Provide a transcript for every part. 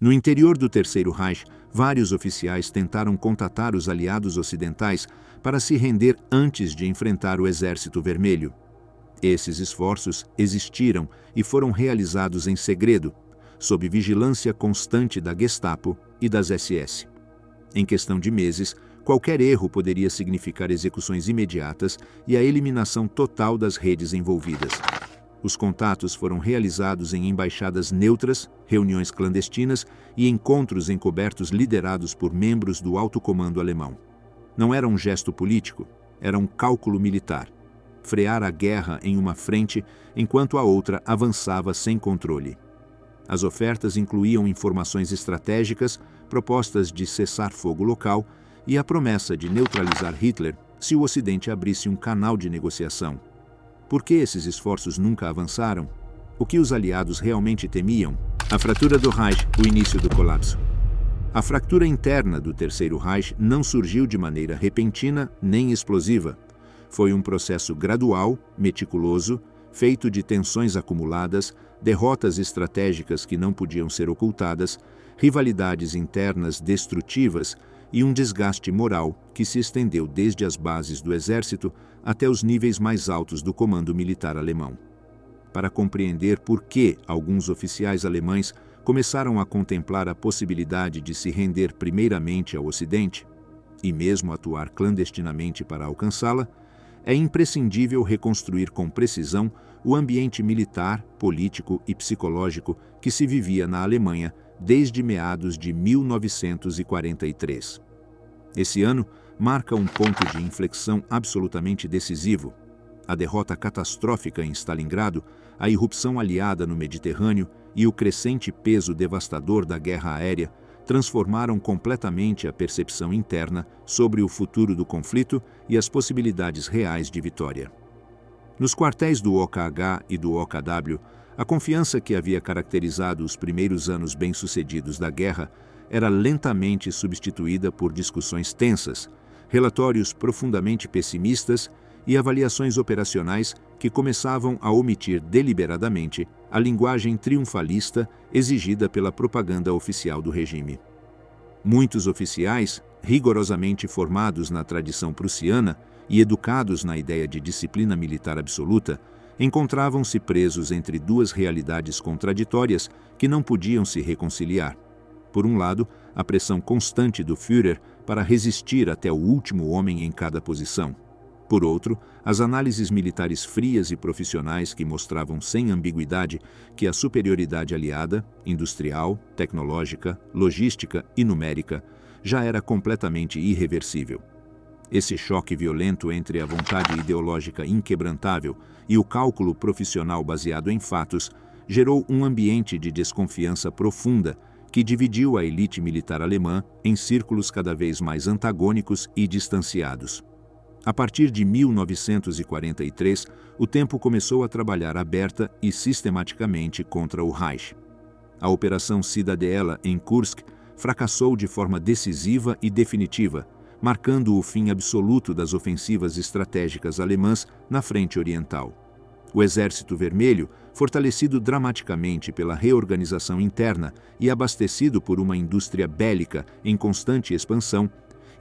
No interior do Terceiro Reich, vários oficiais tentaram contatar os aliados ocidentais para se render antes de enfrentar o Exército Vermelho. Esses esforços existiram e foram realizados em segredo, sob vigilância constante da Gestapo e das SS. Em questão de meses, qualquer erro poderia significar execuções imediatas e a eliminação total das redes envolvidas. Os contatos foram realizados em embaixadas neutras, reuniões clandestinas e encontros encobertos liderados por membros do alto comando alemão. Não era um gesto político, era um cálculo militar. Frear a guerra em uma frente enquanto a outra avançava sem controle. As ofertas incluíam informações estratégicas, propostas de cessar-fogo local e a promessa de neutralizar Hitler se o Ocidente abrisse um canal de negociação. Por que esses esforços nunca avançaram? O que os aliados realmente temiam? A fratura do Reich, o início do colapso. A fractura interna do Terceiro Reich não surgiu de maneira repentina nem explosiva. Foi um processo gradual, meticuloso, feito de tensões acumuladas, derrotas estratégicas que não podiam ser ocultadas, rivalidades internas destrutivas e um desgaste moral que se estendeu desde as bases do exército até os níveis mais altos do comando militar alemão. Para compreender por que alguns oficiais alemães começaram a contemplar a possibilidade de se render primeiramente ao Ocidente, e mesmo atuar clandestinamente para alcançá-la, é imprescindível reconstruir com precisão o ambiente militar, político e psicológico que se vivia na Alemanha desde meados de 1943. Esse ano marca um ponto de inflexão absolutamente decisivo. A derrota catastrófica em Stalingrado, a irrupção aliada no Mediterrâneo e o crescente peso devastador da guerra aérea transformaram completamente a percepção interna sobre o futuro do conflito e as possibilidades reais de vitória. Nos quartéis do OKH e do OKW, a confiança que havia caracterizado os primeiros anos bem-sucedidos da guerra era lentamente substituída por discussões tensas, relatórios profundamente pessimistas e avaliações operacionais que começavam a omitir deliberadamente a linguagem triunfalista exigida pela propaganda oficial do regime. Muitos oficiais, rigorosamente formados na tradição prussiana e educados na ideia de disciplina militar absoluta, encontravam-se presos entre duas realidades contraditórias que não podiam se reconciliar. Por um lado, a pressão constante do Führer para resistir até o último homem em cada posição. Por outro, as análises militares frias e profissionais que mostravam sem ambiguidade que a superioridade aliada, industrial, tecnológica, logística e numérica, já era completamente irreversível. Esse choque violento entre a vontade ideológica inquebrantável e o cálculo profissional baseado em fatos gerou um ambiente de desconfiança profunda que dividiu a elite militar alemã em círculos cada vez mais antagônicos e distanciados. A partir de 1943, o tempo começou a trabalhar aberta e sistematicamente contra o Reich. A Operação Cidadela em Kursk fracassou de forma decisiva e definitiva, marcando o fim absoluto das ofensivas estratégicas alemãs na frente oriental. O Exército Vermelho, fortalecido dramaticamente pela reorganização interna e abastecido por uma indústria bélica em constante expansão,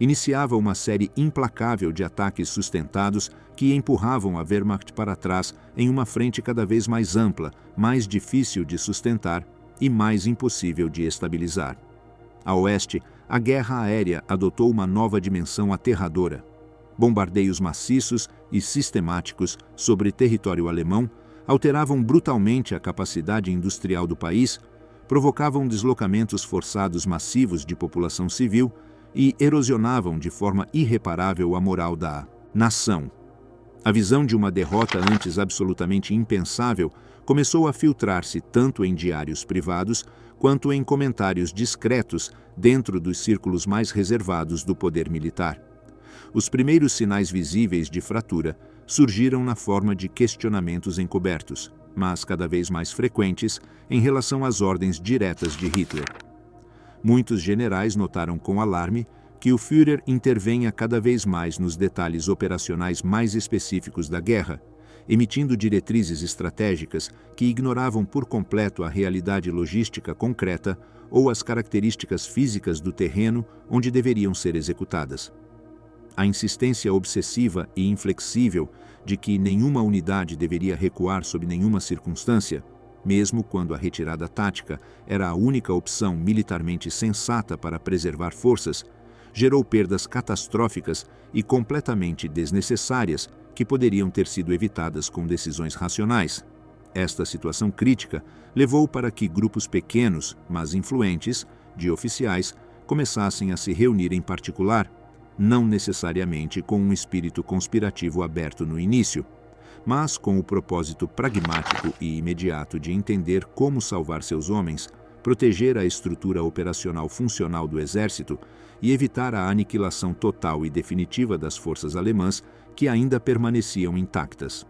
iniciava uma série implacável de ataques sustentados que empurravam a Wehrmacht para trás em uma frente cada vez mais ampla, mais difícil de sustentar e mais impossível de estabilizar. A oeste, a guerra aérea adotou uma nova dimensão aterradora. Bombardeios maciços e sistemáticos sobre território alemão alteravam brutalmente a capacidade industrial do país, provocavam deslocamentos forçados massivos de população civil e erosionavam de forma irreparável a moral da nação. A visão de uma derrota antes absolutamente impensável começou a filtrar-se tanto em diários privados quanto em comentários discretos dentro dos círculos mais reservados do poder militar. Os primeiros sinais visíveis de fratura surgiram na forma de questionamentos encobertos, mas cada vez mais frequentes em relação às ordens diretas de Hitler. Muitos generais notaram com alarme que o Führer intervenha cada vez mais nos detalhes operacionais mais específicos da guerra, emitindo diretrizes estratégicas que ignoravam por completo a realidade logística concreta ou as características físicas do terreno onde deveriam ser executadas. A insistência obsessiva e inflexível de que nenhuma unidade deveria recuar sob nenhuma circunstância, mesmo quando a retirada tática era a única opção militarmente sensata para preservar forças, gerou perdas catastróficas e completamente desnecessárias que poderiam ter sido evitadas com decisões racionais. Esta situação crítica levou para que grupos pequenos, mas influentes, de oficiais começassem a se reunir em particular, não necessariamente com um espírito conspirativo aberto no início, mas com o propósito pragmático e imediato de entender como salvar seus homens, proteger a estrutura operacional funcional do exército e evitar a aniquilação total e definitiva das forças alemãs que ainda permaneciam intactas.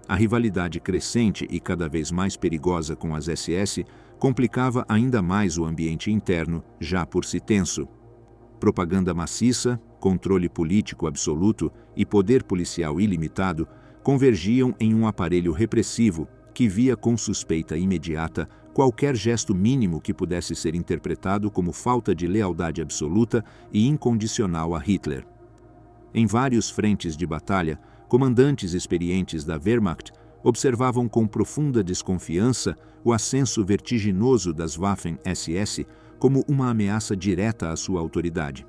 A rivalidade crescente e cada vez mais perigosa com as SS complicava ainda mais o ambiente interno, já por si tenso. Propaganda maciça, controle político absoluto e poder policial ilimitado convergiam em um aparelho repressivo que via com suspeita imediata qualquer gesto mínimo que pudesse ser interpretado como falta de lealdade absoluta e incondicional a Hitler. Em vários frentes de batalha, comandantes experientes da Wehrmacht observavam com profunda desconfiança o ascenso vertiginoso das Waffen-SS como uma ameaça direta à sua autoridade.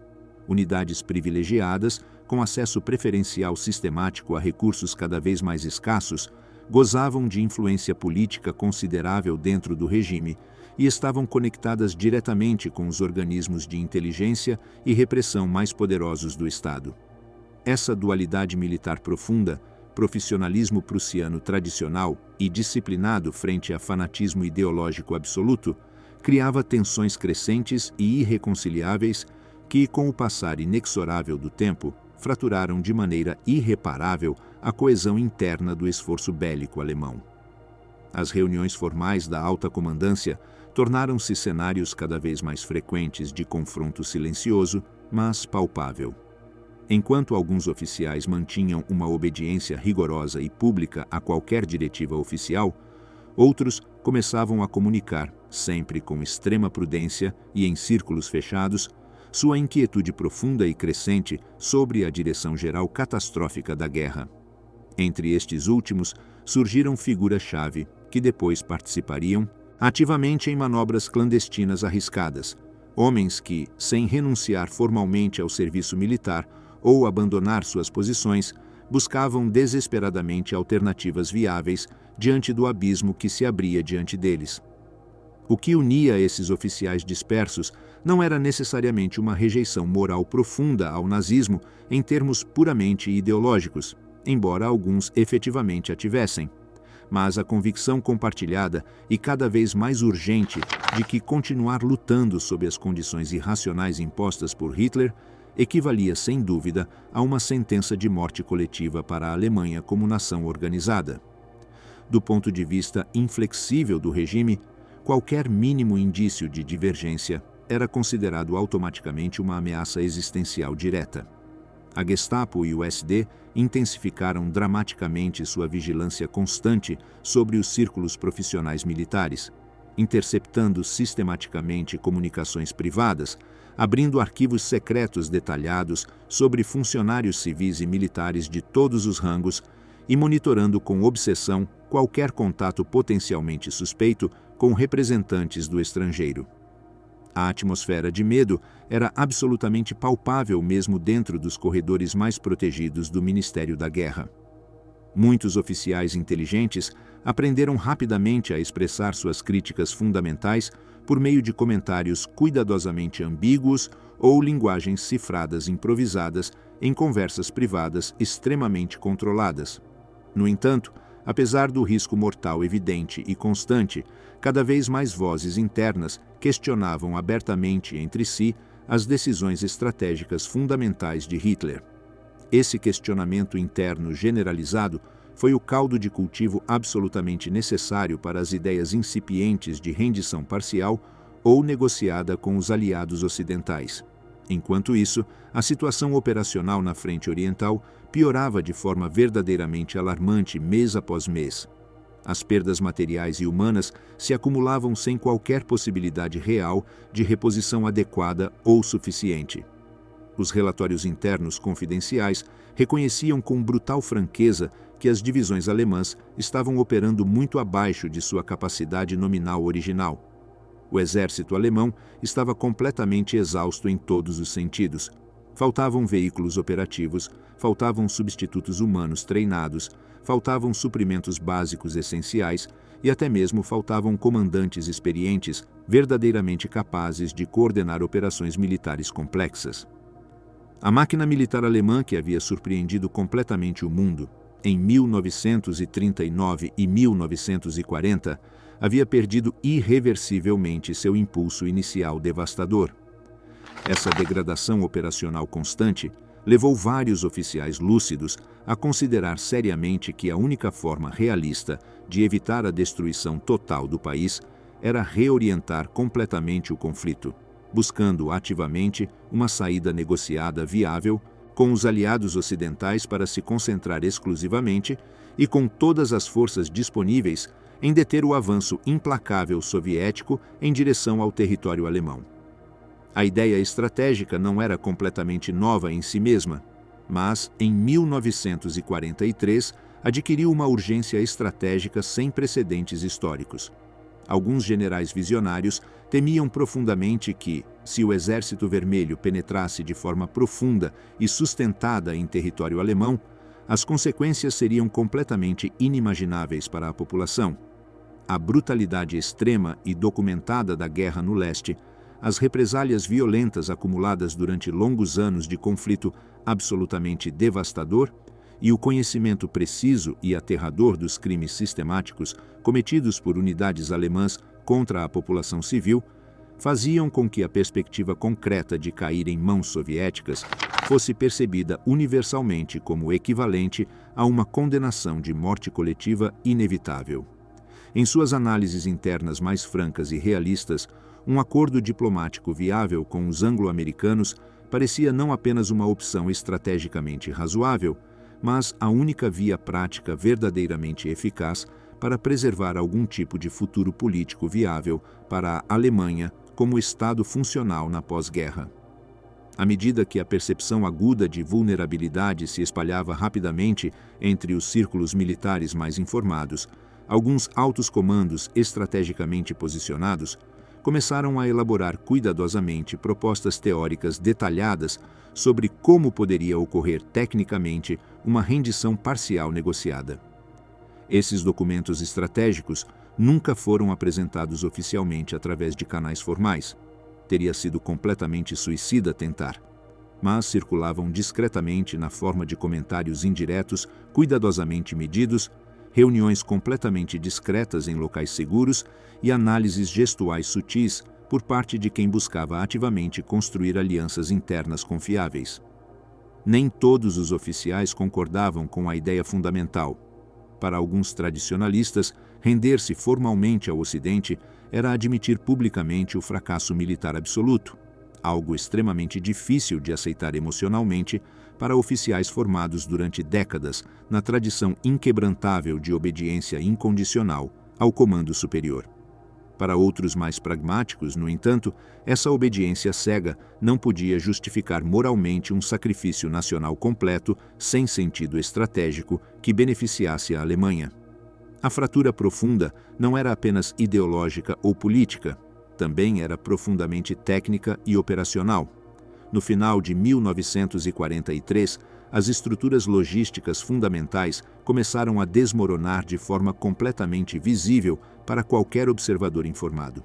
Unidades privilegiadas, com acesso preferencial sistemático a recursos cada vez mais escassos, gozavam de influência política considerável dentro do regime e estavam conectadas diretamente com os organismos de inteligência e repressão mais poderosos do Estado. Essa dualidade militar profunda, profissionalismo prussiano tradicional e disciplinado frente a fanatismo ideológico absoluto, criava tensões crescentes e irreconciliáveis que, com o passar inexorável do tempo, fraturaram de maneira irreparável a coesão interna do esforço bélico alemão. As reuniões formais da alta comandância tornaram-se cenários cada vez mais frequentes de confronto silencioso, mas palpável. Enquanto alguns oficiais mantinham uma obediência rigorosa e pública a qualquer diretiva oficial, outros começavam a comunicar, sempre com extrema prudência e em círculos fechados, sua inquietude profunda e crescente sobre a direção geral catastrófica da guerra. Entre estes últimos, surgiram figuras-chave que depois participariam ativamente em manobras clandestinas arriscadas, homens que, sem renunciar formalmente ao serviço militar ou abandonar suas posições, buscavam desesperadamente alternativas viáveis diante do abismo que se abria diante deles. O que unia esses oficiais dispersos não era necessariamente uma rejeição moral profunda ao nazismo em termos puramente ideológicos, embora alguns efetivamente a tivessem, mas a convicção compartilhada e cada vez mais urgente de que continuar lutando sob as condições irracionais impostas por Hitler equivalia sem dúvida a uma sentença de morte coletiva para a Alemanha como nação organizada. Do ponto de vista inflexível do regime, qualquer mínimo indício de divergência era considerado automaticamente uma ameaça existencial direta. A Gestapo e o SD intensificaram dramaticamente sua vigilância constante sobre os círculos profissionais militares, interceptando sistematicamente comunicações privadas, abrindo arquivos secretos detalhados sobre funcionários civis e militares de todos os rangos e monitorando com obsessão qualquer contato potencialmente suspeito com representantes do estrangeiro. A atmosfera de medo era absolutamente palpável mesmo dentro dos corredores mais protegidos do Ministério da Guerra. Muitos oficiais inteligentes aprenderam rapidamente a expressar suas críticas fundamentais por meio de comentários cuidadosamente ambíguos ou linguagens cifradas improvisadas em conversas privadas extremamente controladas. No entanto, apesar do risco mortal evidente e constante, cada vez mais vozes internas questionavam abertamente entre si as decisões estratégicas fundamentais de Hitler. Esse questionamento interno generalizado foi o caldo de cultivo absolutamente necessário para as ideias incipientes de rendição parcial ou negociada com os aliados ocidentais. Enquanto isso, a situação operacional na frente oriental piorava de forma verdadeiramente alarmante mês após mês. As perdas materiais e humanas se acumulavam sem qualquer possibilidade real de reposição adequada ou suficiente. Os relatórios internos confidenciais reconheciam com brutal franqueza que as divisões alemãs estavam operando muito abaixo de sua capacidade nominal original. O exército alemão estava completamente exausto em todos os sentidos. Faltavam veículos operativos, faltavam substitutos humanos treinados, faltavam suprimentos básicos essenciais e até mesmo faltavam comandantes experientes verdadeiramente capazes de coordenar operações militares complexas. A máquina militar alemã, que havia surpreendido completamente o mundo em 1939 e 1940, havia perdido irreversivelmente seu impulso inicial devastador. Essa degradação operacional constante levou vários oficiais lúcidos a considerar seriamente que a única forma realista de evitar a destruição total do país era reorientar completamente o conflito, buscando ativamente uma saída negociada viável com os aliados ocidentais para se concentrar exclusivamente e com todas as forças disponíveis em deter o avanço implacável soviético em direção ao território alemão. A ideia estratégica não era completamente nova em si mesma, mas, em 1943, adquiriu uma urgência estratégica sem precedentes históricos. Alguns generais visionários temiam profundamente que, se o Exército Vermelho penetrasse de forma profunda e sustentada em território alemão, as consequências seriam completamente inimagináveis para a população. A brutalidade extrema e documentada da guerra no leste, as represálias violentas acumuladas durante longos anos de conflito absolutamente devastador e o conhecimento preciso e aterrador dos crimes sistemáticos cometidos por unidades alemãs contra a população civil faziam com que a perspectiva concreta de cair em mãos soviéticas fosse percebida universalmente como equivalente a uma condenação de morte coletiva inevitável. Em suas análises internas mais francas e realistas, um acordo diplomático viável com os anglo-americanos parecia não apenas uma opção estrategicamente razoável, mas a única via prática verdadeiramente eficaz para preservar algum tipo de futuro político viável para a Alemanha como Estado funcional na pós-guerra. À medida que a percepção aguda de vulnerabilidade se espalhava rapidamente entre os círculos militares mais informados, alguns altos comandos estrategicamente posicionados começaram a elaborar cuidadosamente propostas teóricas detalhadas sobre como poderia ocorrer tecnicamente uma rendição parcial negociada. Esses documentos estratégicos nunca foram apresentados oficialmente através de canais formais. Teria sido completamente suicida tentar, mas circulavam discretamente na forma de comentários indiretos, cuidadosamente medidos, reuniões completamente discretas em locais seguros e análises gestuais sutis por parte de quem buscava ativamente construir alianças internas confiáveis. Nem todos os oficiais concordavam com a ideia fundamental. Para alguns tradicionalistas, render-se formalmente ao Ocidente era admitir publicamente o fracasso militar absoluto, algo extremamente difícil de aceitar emocionalmente para oficiais formados durante décadas na tradição inquebrantável de obediência incondicional ao comando superior. Para outros mais pragmáticos, no entanto, essa obediência cega não podia justificar moralmente um sacrifício nacional completo sem sentido estratégico que beneficiasse a Alemanha. A fratura profunda não era apenas ideológica ou política, também era profundamente técnica e operacional. No final de 1943, as estruturas logísticas fundamentais começaram a desmoronar de forma completamente visível para qualquer observador informado.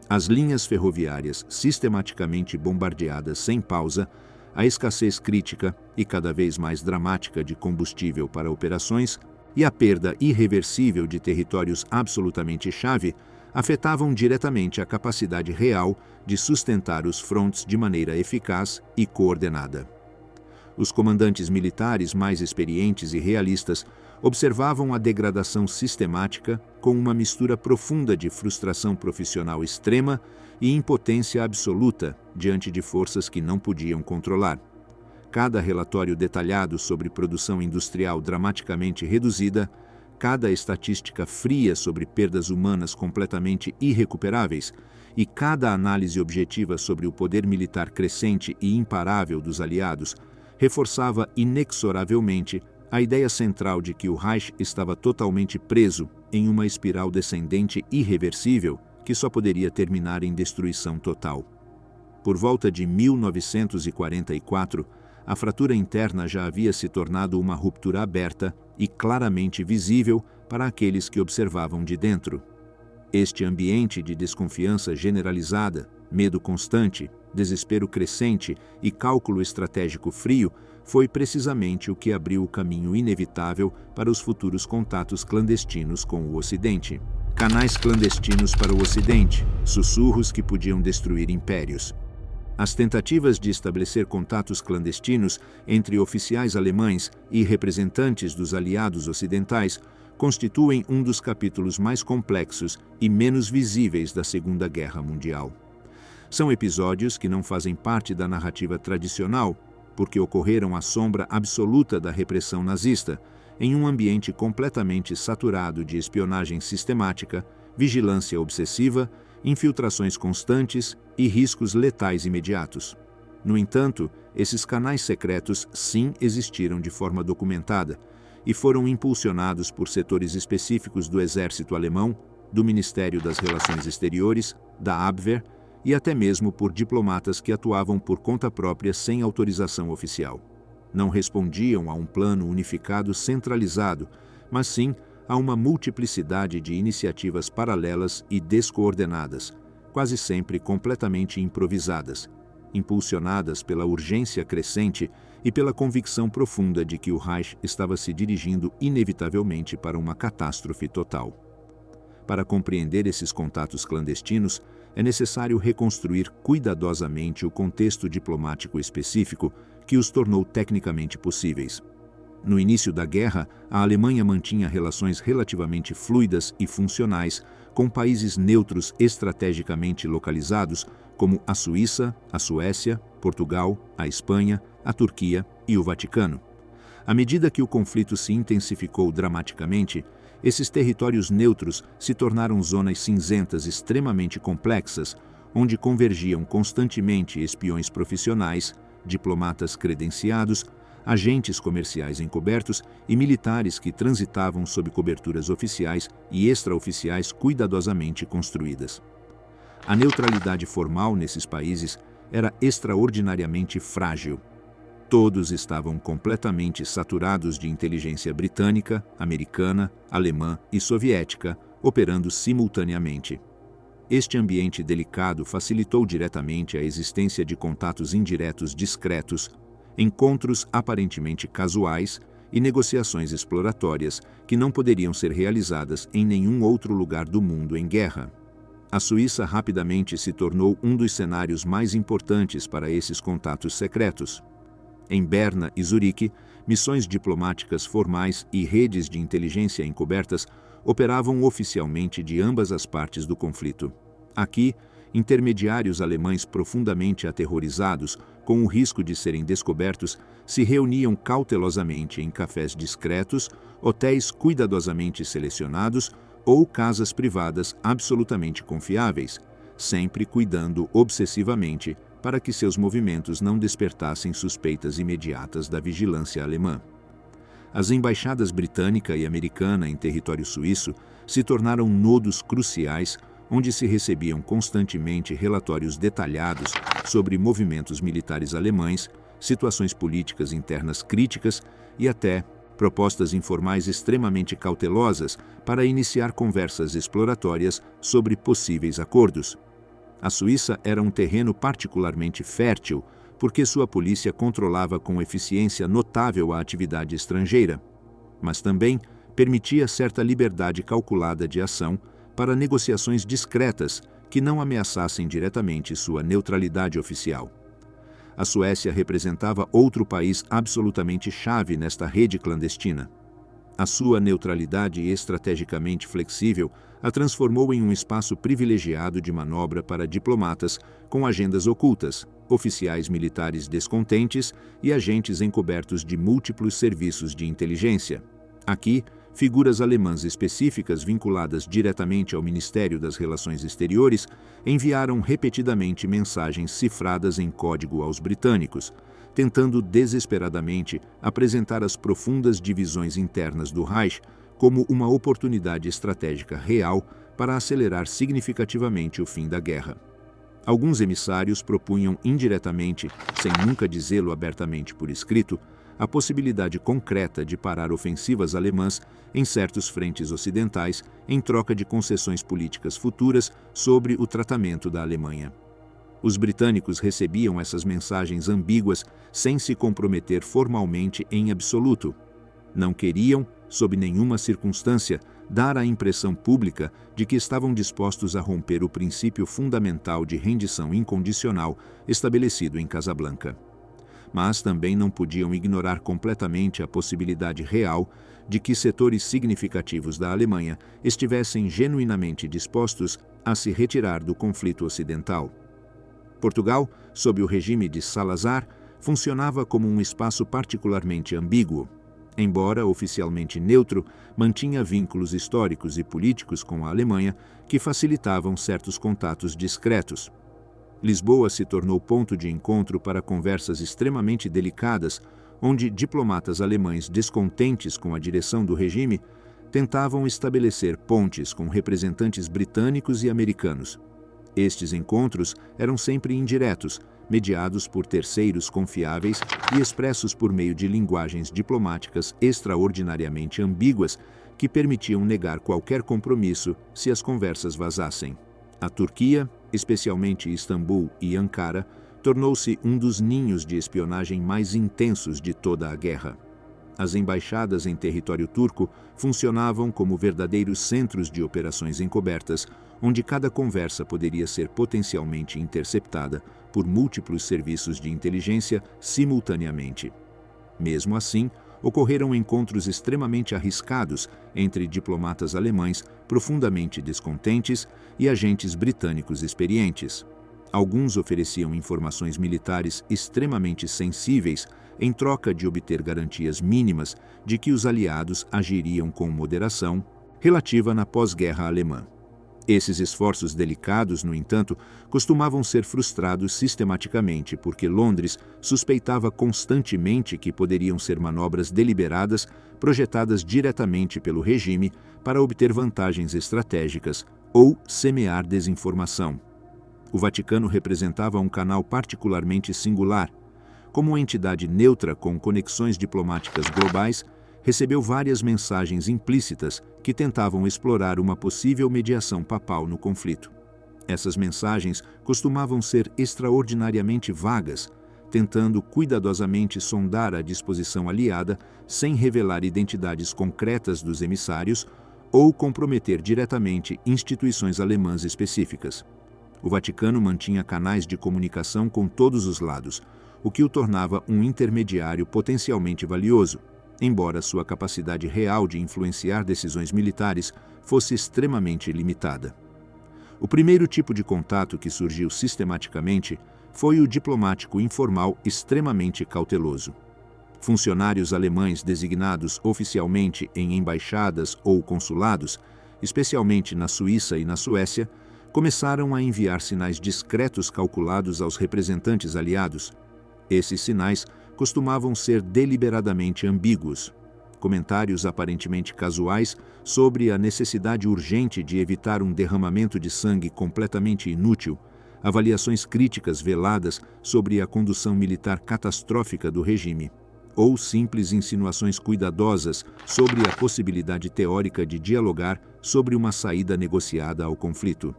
As linhas ferroviárias sistematicamente bombardeadas sem pausa, a escassez crítica e cada vez mais dramática de combustível para operações e a perda irreversível de territórios absolutamente chave afetavam diretamente a capacidade real de sustentar os frontes de maneira eficaz e coordenada. Os comandantes militares mais experientes e realistas observavam a degradação sistemática com uma mistura profunda de frustração profissional extrema e impotência absoluta diante de forças que não podiam controlar. Cada relatório detalhado sobre produção industrial dramaticamente reduzida, cada estatística fria sobre perdas humanas completamente irrecuperáveis e cada análise objetiva sobre o poder militar crescente e imparável dos aliados reforçava inexoravelmente a ideia central de que o Reich estava totalmente preso em uma espiral descendente irreversível que só poderia terminar em destruição total. Por volta de 1944, a fratura interna já havia se tornado uma ruptura aberta e claramente visível para aqueles que observavam de dentro. Este ambiente de desconfiança generalizada, medo constante, desespero crescente e cálculo estratégico frio foi precisamente o que abriu o caminho inevitável para os futuros contatos clandestinos com o Ocidente. Canais clandestinos para o Ocidente, sussurros que podiam destruir impérios. As tentativas de estabelecer contatos clandestinos entre oficiais alemães e representantes dos aliados ocidentais constituem um dos capítulos mais complexos e menos visíveis da Segunda Guerra Mundial. São episódios que não fazem parte da narrativa tradicional, porque ocorreram à sombra absoluta da repressão nazista, em um ambiente completamente saturado de espionagem sistemática, vigilância obsessiva, infiltrações constantes e riscos letais imediatos. No entanto, esses canais secretos sim existiram de forma documentada e foram impulsionados por setores específicos do exército alemão, do Ministério das Relações Exteriores, da Abwehr e até mesmo por diplomatas que atuavam por conta própria sem autorização oficial. Não respondiam a um plano unificado centralizado, mas sim a uma multiplicidade de iniciativas paralelas e descoordenadas, quase sempre completamente improvisadas, impulsionadas pela urgência crescente e pela convicção profunda de que o Reich estava se dirigindo inevitavelmente para uma catástrofe total. Para compreender esses contatos clandestinos, é necessário reconstruir cuidadosamente o contexto diplomático específico que os tornou tecnicamente possíveis. No início da guerra, a Alemanha mantinha relações relativamente fluidas e funcionais com países neutros estrategicamente localizados, como a Suíça, a Suécia, Portugal, a Espanha, a Turquia e o Vaticano. À medida que o conflito se intensificou dramaticamente, esses territórios neutros se tornaram zonas cinzentas extremamente complexas, onde convergiam constantemente espiões profissionais, diplomatas credenciados, agentes comerciais encobertos e militares que transitavam sob coberturas oficiais e extraoficiais cuidadosamente construídas. A neutralidade formal nesses países era extraordinariamente frágil. Todos estavam completamente saturados de inteligência britânica, americana, alemã e soviética, operando simultaneamente. Este ambiente delicado facilitou diretamente a existência de contatos indiretos discretos, encontros aparentemente casuais e negociações exploratórias que não poderiam ser realizadas em nenhum outro lugar do mundo em guerra. A Suíça rapidamente se tornou um dos cenários mais importantes para esses contatos secretos. Em Berna e Zurique, missões diplomáticas formais e redes de inteligência encobertas operavam oficialmente de ambas as partes do conflito. Aqui, intermediários alemães profundamente aterrorizados, com o risco de serem descobertos, se reuniam cautelosamente em cafés discretos, hotéis cuidadosamente selecionados ou casas privadas absolutamente confiáveis, sempre cuidando obsessivamente para que seus movimentos não despertassem suspeitas imediatas da vigilância alemã. As embaixadas britânica e americana em território suíço se tornaram nodos cruciais onde se recebiam constantemente relatórios detalhados sobre movimentos militares alemães, situações políticas internas críticas e até propostas informais extremamente cautelosas para iniciar conversas exploratórias sobre possíveis acordos. A Suíça era um terreno particularmente fértil, porque sua polícia controlava com eficiência notável a atividade estrangeira, mas também permitia certa liberdade calculada de ação para negociações discretas que não ameaçassem diretamente sua neutralidade oficial. A Suécia representava outro país absolutamente chave nesta rede clandestina. A sua neutralidade estrategicamente flexível a transformou em um espaço privilegiado de manobra para diplomatas com agendas ocultas, oficiais militares descontentes e agentes encobertos de múltiplos serviços de inteligência. Aqui, figuras alemãs específicas vinculadas diretamente ao Ministério das Relações Exteriores enviaram repetidamente mensagens cifradas em código aos britânicos, tentando desesperadamente apresentar as profundas divisões internas do Reich como uma oportunidade estratégica real para acelerar significativamente o fim da guerra. Alguns emissários propunham indiretamente, sem nunca dizê-lo abertamente por escrito, a possibilidade concreta de parar ofensivas alemãs em certos frentes ocidentais em troca de concessões políticas futuras sobre o tratamento da Alemanha. Os britânicos recebiam essas mensagens ambíguas sem se comprometer formalmente em absoluto. Não queriam, sob nenhuma circunstância, dar a impressão pública de que estavam dispostos a romper o princípio fundamental de rendição incondicional estabelecido em Casablanca. Mas também não podiam ignorar completamente a possibilidade real de que setores significativos da Alemanha estivessem genuinamente dispostos a se retirar do conflito ocidental. Portugal, sob o regime de Salazar, funcionava como um espaço particularmente ambíguo. Embora oficialmente neutro, mantinha vínculos históricos e políticos com a Alemanha que facilitavam certos contatos discretos. Lisboa se tornou ponto de encontro para conversas extremamente delicadas, onde diplomatas alemães descontentes com a direção do regime tentavam estabelecer pontes com representantes britânicos e americanos. Estes encontros eram sempre indiretos, mediados por terceiros confiáveis e expressos por meio de linguagens diplomáticas extraordinariamente ambíguas que permitiam negar qualquer compromisso se as conversas vazassem. A Turquia, especialmente Istambul e Ankara, tornou-se um dos ninhos de espionagem mais intensos de toda a guerra. As embaixadas em território turco funcionavam como verdadeiros centros de operações encobertas, onde cada conversa poderia ser potencialmente interceptada por múltiplos serviços de inteligência simultaneamente. Mesmo assim, ocorreram encontros extremamente arriscados entre diplomatas alemães profundamente descontentes e agentes britânicos experientes. Alguns ofereciam informações militares extremamente sensíveis em troca de obter garantias mínimas de que os aliados agiriam com moderação relativa na pós-guerra alemã. Esses esforços delicados, no entanto, costumavam ser frustrados sistematicamente porque Londres suspeitava constantemente que poderiam ser manobras deliberadas projetadas diretamente pelo regime para obter vantagens estratégicas ou semear desinformação. O Vaticano representava um canal particularmente singular. Como entidade neutra com conexões diplomáticas globais, recebeu várias mensagens implícitas que tentavam explorar uma possível mediação papal no conflito. Essas mensagens costumavam ser extraordinariamente vagas, tentando cuidadosamente sondar a disposição aliada sem revelar identidades concretas dos emissários ou comprometer diretamente instituições alemãs específicas. O Vaticano mantinha canais de comunicação com todos os lados, o que o tornava um intermediário potencialmente valioso, embora sua capacidade real de influenciar decisões militares fosse extremamente limitada. O primeiro tipo de contato que surgiu sistematicamente foi o diplomático informal extremamente cauteloso. Funcionários alemães designados oficialmente em embaixadas ou consulados, especialmente na Suíça e na Suécia, começaram a enviar sinais discretos calculados aos representantes aliados. Esses sinais costumavam ser deliberadamente ambíguos. Comentários aparentemente casuais sobre a necessidade urgente de evitar um derramamento de sangue completamente inútil, avaliações críticas veladas sobre a condução militar catastrófica do regime, ou simples insinuações cuidadosas sobre a possibilidade teórica de dialogar sobre uma saída negociada ao conflito.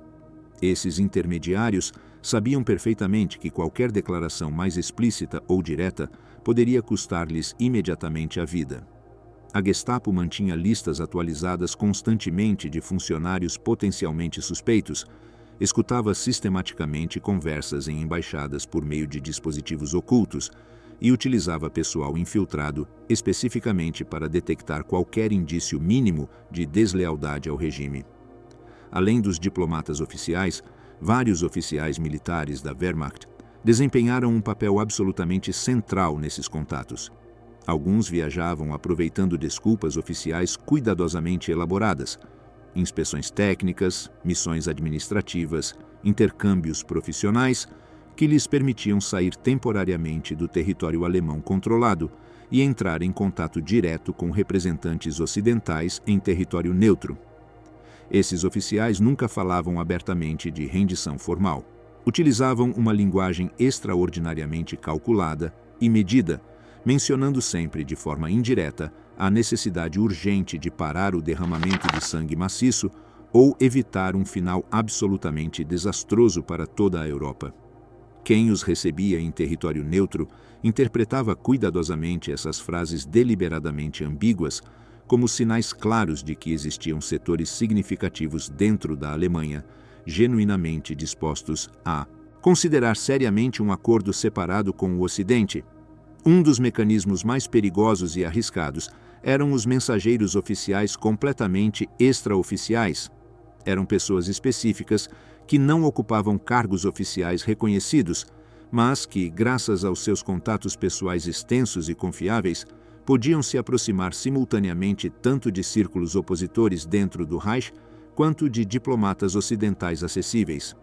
Esses intermediários sabiam perfeitamente que qualquer declaração mais explícita ou direta poderia custar-lhes imediatamente a vida. A Gestapo mantinha listas atualizadas constantemente de funcionários potencialmente suspeitos, escutava sistematicamente conversas em embaixadas por meio de dispositivos ocultos e utilizava pessoal infiltrado especificamente para detectar qualquer indício mínimo de deslealdade ao regime. Além dos diplomatas oficiais, vários oficiais militares da Wehrmacht desempenharam um papel absolutamente central nesses contatos. Alguns viajavam aproveitando desculpas oficiais cuidadosamente elaboradas, inspeções técnicas, missões administrativas, intercâmbios profissionais, que lhes permitiam sair temporariamente do território alemão controlado e entrar em contato direto com representantes ocidentais em território neutro. Esses oficiais nunca falavam abertamente de rendição formal. Utilizavam uma linguagem extraordinariamente calculada e medida, mencionando sempre de forma indireta a necessidade urgente de parar o derramamento de sangue maciço ou evitar um final absolutamente desastroso para toda a Europa. Quem os recebia em território neutro interpretava cuidadosamente essas frases deliberadamente ambíguas como sinais claros de que existiam setores significativos dentro da Alemanha, genuinamente dispostos a considerar seriamente um acordo separado com o Ocidente. Um dos mecanismos mais perigosos e arriscados eram os mensageiros oficiais completamente extraoficiais. Eram pessoas específicas que não ocupavam cargos oficiais reconhecidos, mas que, graças aos seus contatos pessoais extensos e confiáveis, podiam se aproximar simultaneamente tanto de círculos opositores dentro do Reich quanto de diplomatas ocidentais acessíveis.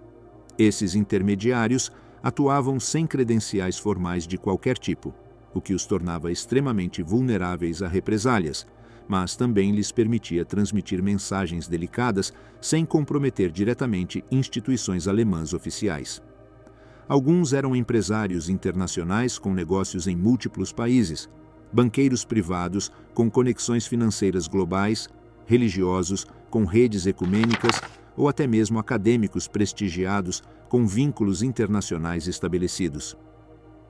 Esses intermediários atuavam sem credenciais formais de qualquer tipo, o que os tornava extremamente vulneráveis a represálias, mas também lhes permitia transmitir mensagens delicadas sem comprometer diretamente instituições alemãs oficiais. Alguns eram empresários internacionais com negócios em múltiplos países, banqueiros privados com conexões financeiras globais, religiosos com redes ecumênicas ou até mesmo acadêmicos prestigiados com vínculos internacionais estabelecidos.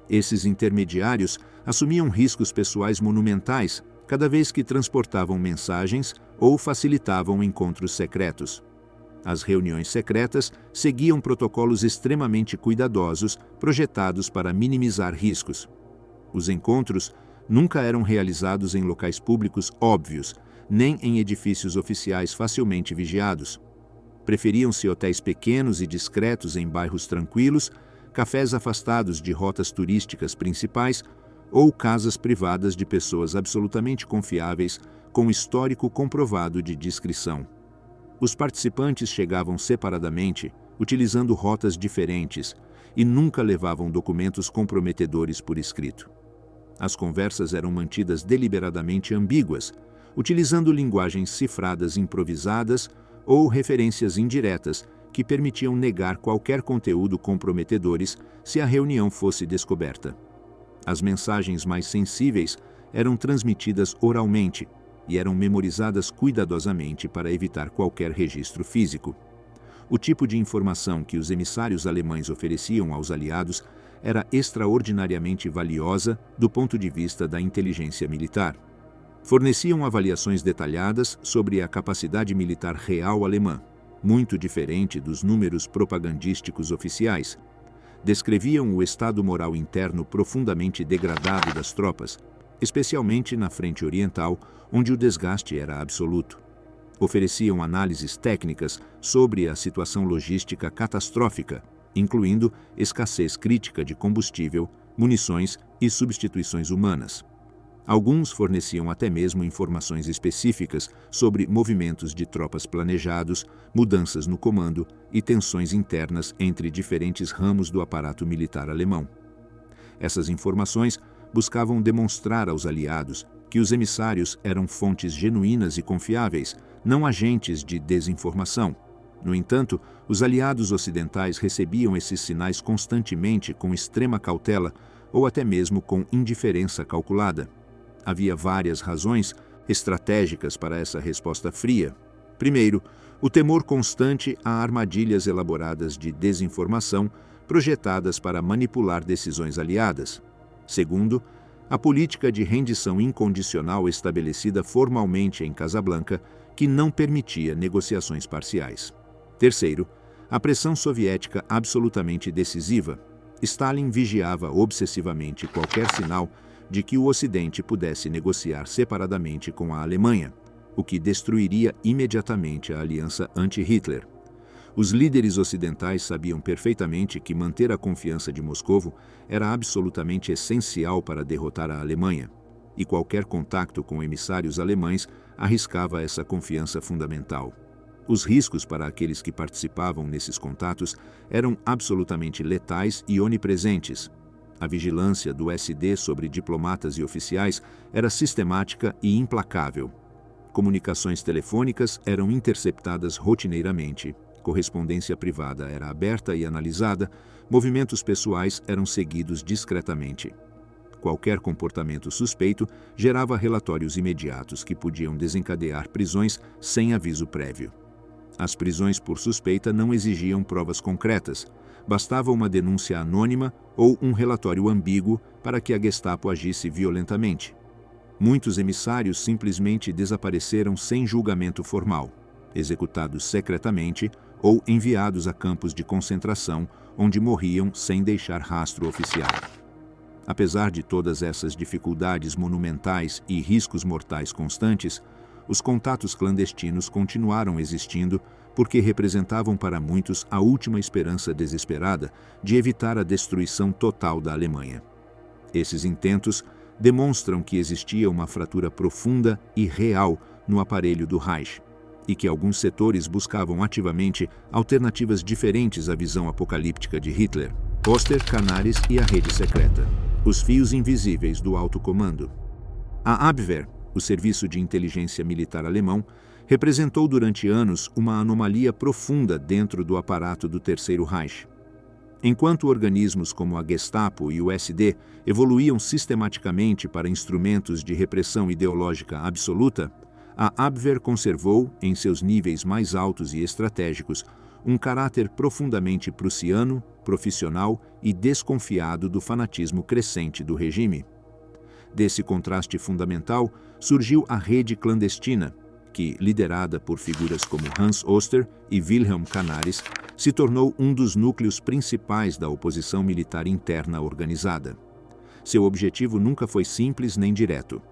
Esses intermediários assumiam riscos pessoais monumentais cada vez que transportavam mensagens ou facilitavam encontros secretos. As reuniões secretas seguiam protocolos extremamente cuidadosos, projetados para minimizar riscos. Os encontros nunca eram realizados em locais públicos óbvios, nem em edifícios oficiais facilmente vigiados. Preferiam-se hotéis pequenos e discretos em bairros tranquilos, cafés afastados de rotas turísticas principais ou casas privadas de pessoas absolutamente confiáveis com histórico comprovado de discrição. Os participantes chegavam separadamente, utilizando rotas diferentes, e nunca levavam documentos comprometedores por escrito. As conversas eram mantidas deliberadamente ambíguas, utilizando linguagens cifradas improvisadas ou referências indiretas que permitiam negar qualquer conteúdo comprometedores se a reunião fosse descoberta. As mensagens mais sensíveis eram transmitidas oralmente e eram memorizadas cuidadosamente para evitar qualquer registro físico. O tipo de informação que os emissários alemães ofereciam aos aliados era extraordinariamente valiosa do ponto de vista da inteligência militar. Forneciam avaliações detalhadas sobre a capacidade militar real alemã, muito diferente dos números propagandísticos oficiais. Descreviam o estado moral interno profundamente degradado das tropas, especialmente na frente oriental, onde o desgaste era absoluto. Ofereciam análises técnicas sobre a situação logística catastrófica, incluindo escassez crítica de combustível, munições e substituições humanas. Alguns forneciam até mesmo informações específicas sobre movimentos de tropas planejados, mudanças no comando e tensões internas entre diferentes ramos do aparato militar alemão. Essas informações buscavam demonstrar aos aliados que os emissários eram fontes genuínas e confiáveis, não agentes de desinformação. No entanto, os aliados ocidentais recebiam esses sinais constantemente com extrema cautela ou até mesmo com indiferença calculada. Havia várias razões estratégicas para essa resposta fria. Primeiro, o temor constante a armadilhas elaboradas de desinformação projetadas para manipular decisões aliadas. Segundo, a política de rendição incondicional estabelecida formalmente em Casablanca, que não permitia negociações parciais. Terceiro, a pressão soviética absolutamente decisiva. Stalin vigiava obsessivamente qualquer sinal de que o Ocidente pudesse negociar separadamente com a Alemanha, o que destruiria imediatamente a aliança anti-Hitler. Os líderes ocidentais sabiam perfeitamente que manter a confiança de Moscovo era absolutamente essencial para derrotar a Alemanha. e qualquer contato com emissários alemães arriscava essa confiança fundamental. Os riscos para aqueles que participavam nesses contatos eram absolutamente letais e onipresentes. A vigilância do SD sobre diplomatas e oficiais era sistemática e implacável. Comunicações telefônicas eram interceptadas rotineiramente, correspondência privada era aberta e analisada, movimentos pessoais eram seguidos discretamente. Qualquer comportamento suspeito gerava relatórios imediatos que podiam desencadear prisões sem aviso prévio. As prisões por suspeita não exigiam provas concretas, bastava uma denúncia anônima ou um relatório ambíguo para que a Gestapo agisse violentamente. Muitos emissários simplesmente desapareceram sem julgamento formal, executados secretamente ou enviados a campos de concentração, onde morriam sem deixar rastro oficial. Apesar de todas essas dificuldades monumentais e riscos mortais constantes, os contatos clandestinos continuaram existindo porque representavam para muitos a última esperança desesperada de evitar a destruição total da Alemanha. Esses intentos demonstram que existia uma fratura profunda e real no aparelho do Reich, e que alguns setores buscavam ativamente alternativas diferentes à visão apocalíptica de Hitler. Oster, Canaris e a rede secreta. Os fios invisíveis do alto comando. A Abwehr, o serviço de inteligência militar alemão, representou durante anos uma anomalia profunda dentro do aparato do Terceiro Reich. Enquanto organismos como a Gestapo e o SD evoluíam sistematicamente para instrumentos de repressão ideológica absoluta, a Abwehr conservou, em seus níveis mais altos e estratégicos, um caráter profundamente prussiano, profissional e desconfiado do fanatismo crescente do regime. Desse contraste fundamental surgiu a rede clandestina, que, liderada por figuras como Hans Oster e Wilhelm Canaris, se tornou um dos núcleos principais da oposição militar interna organizada. Seu objetivo nunca foi simples nem direto: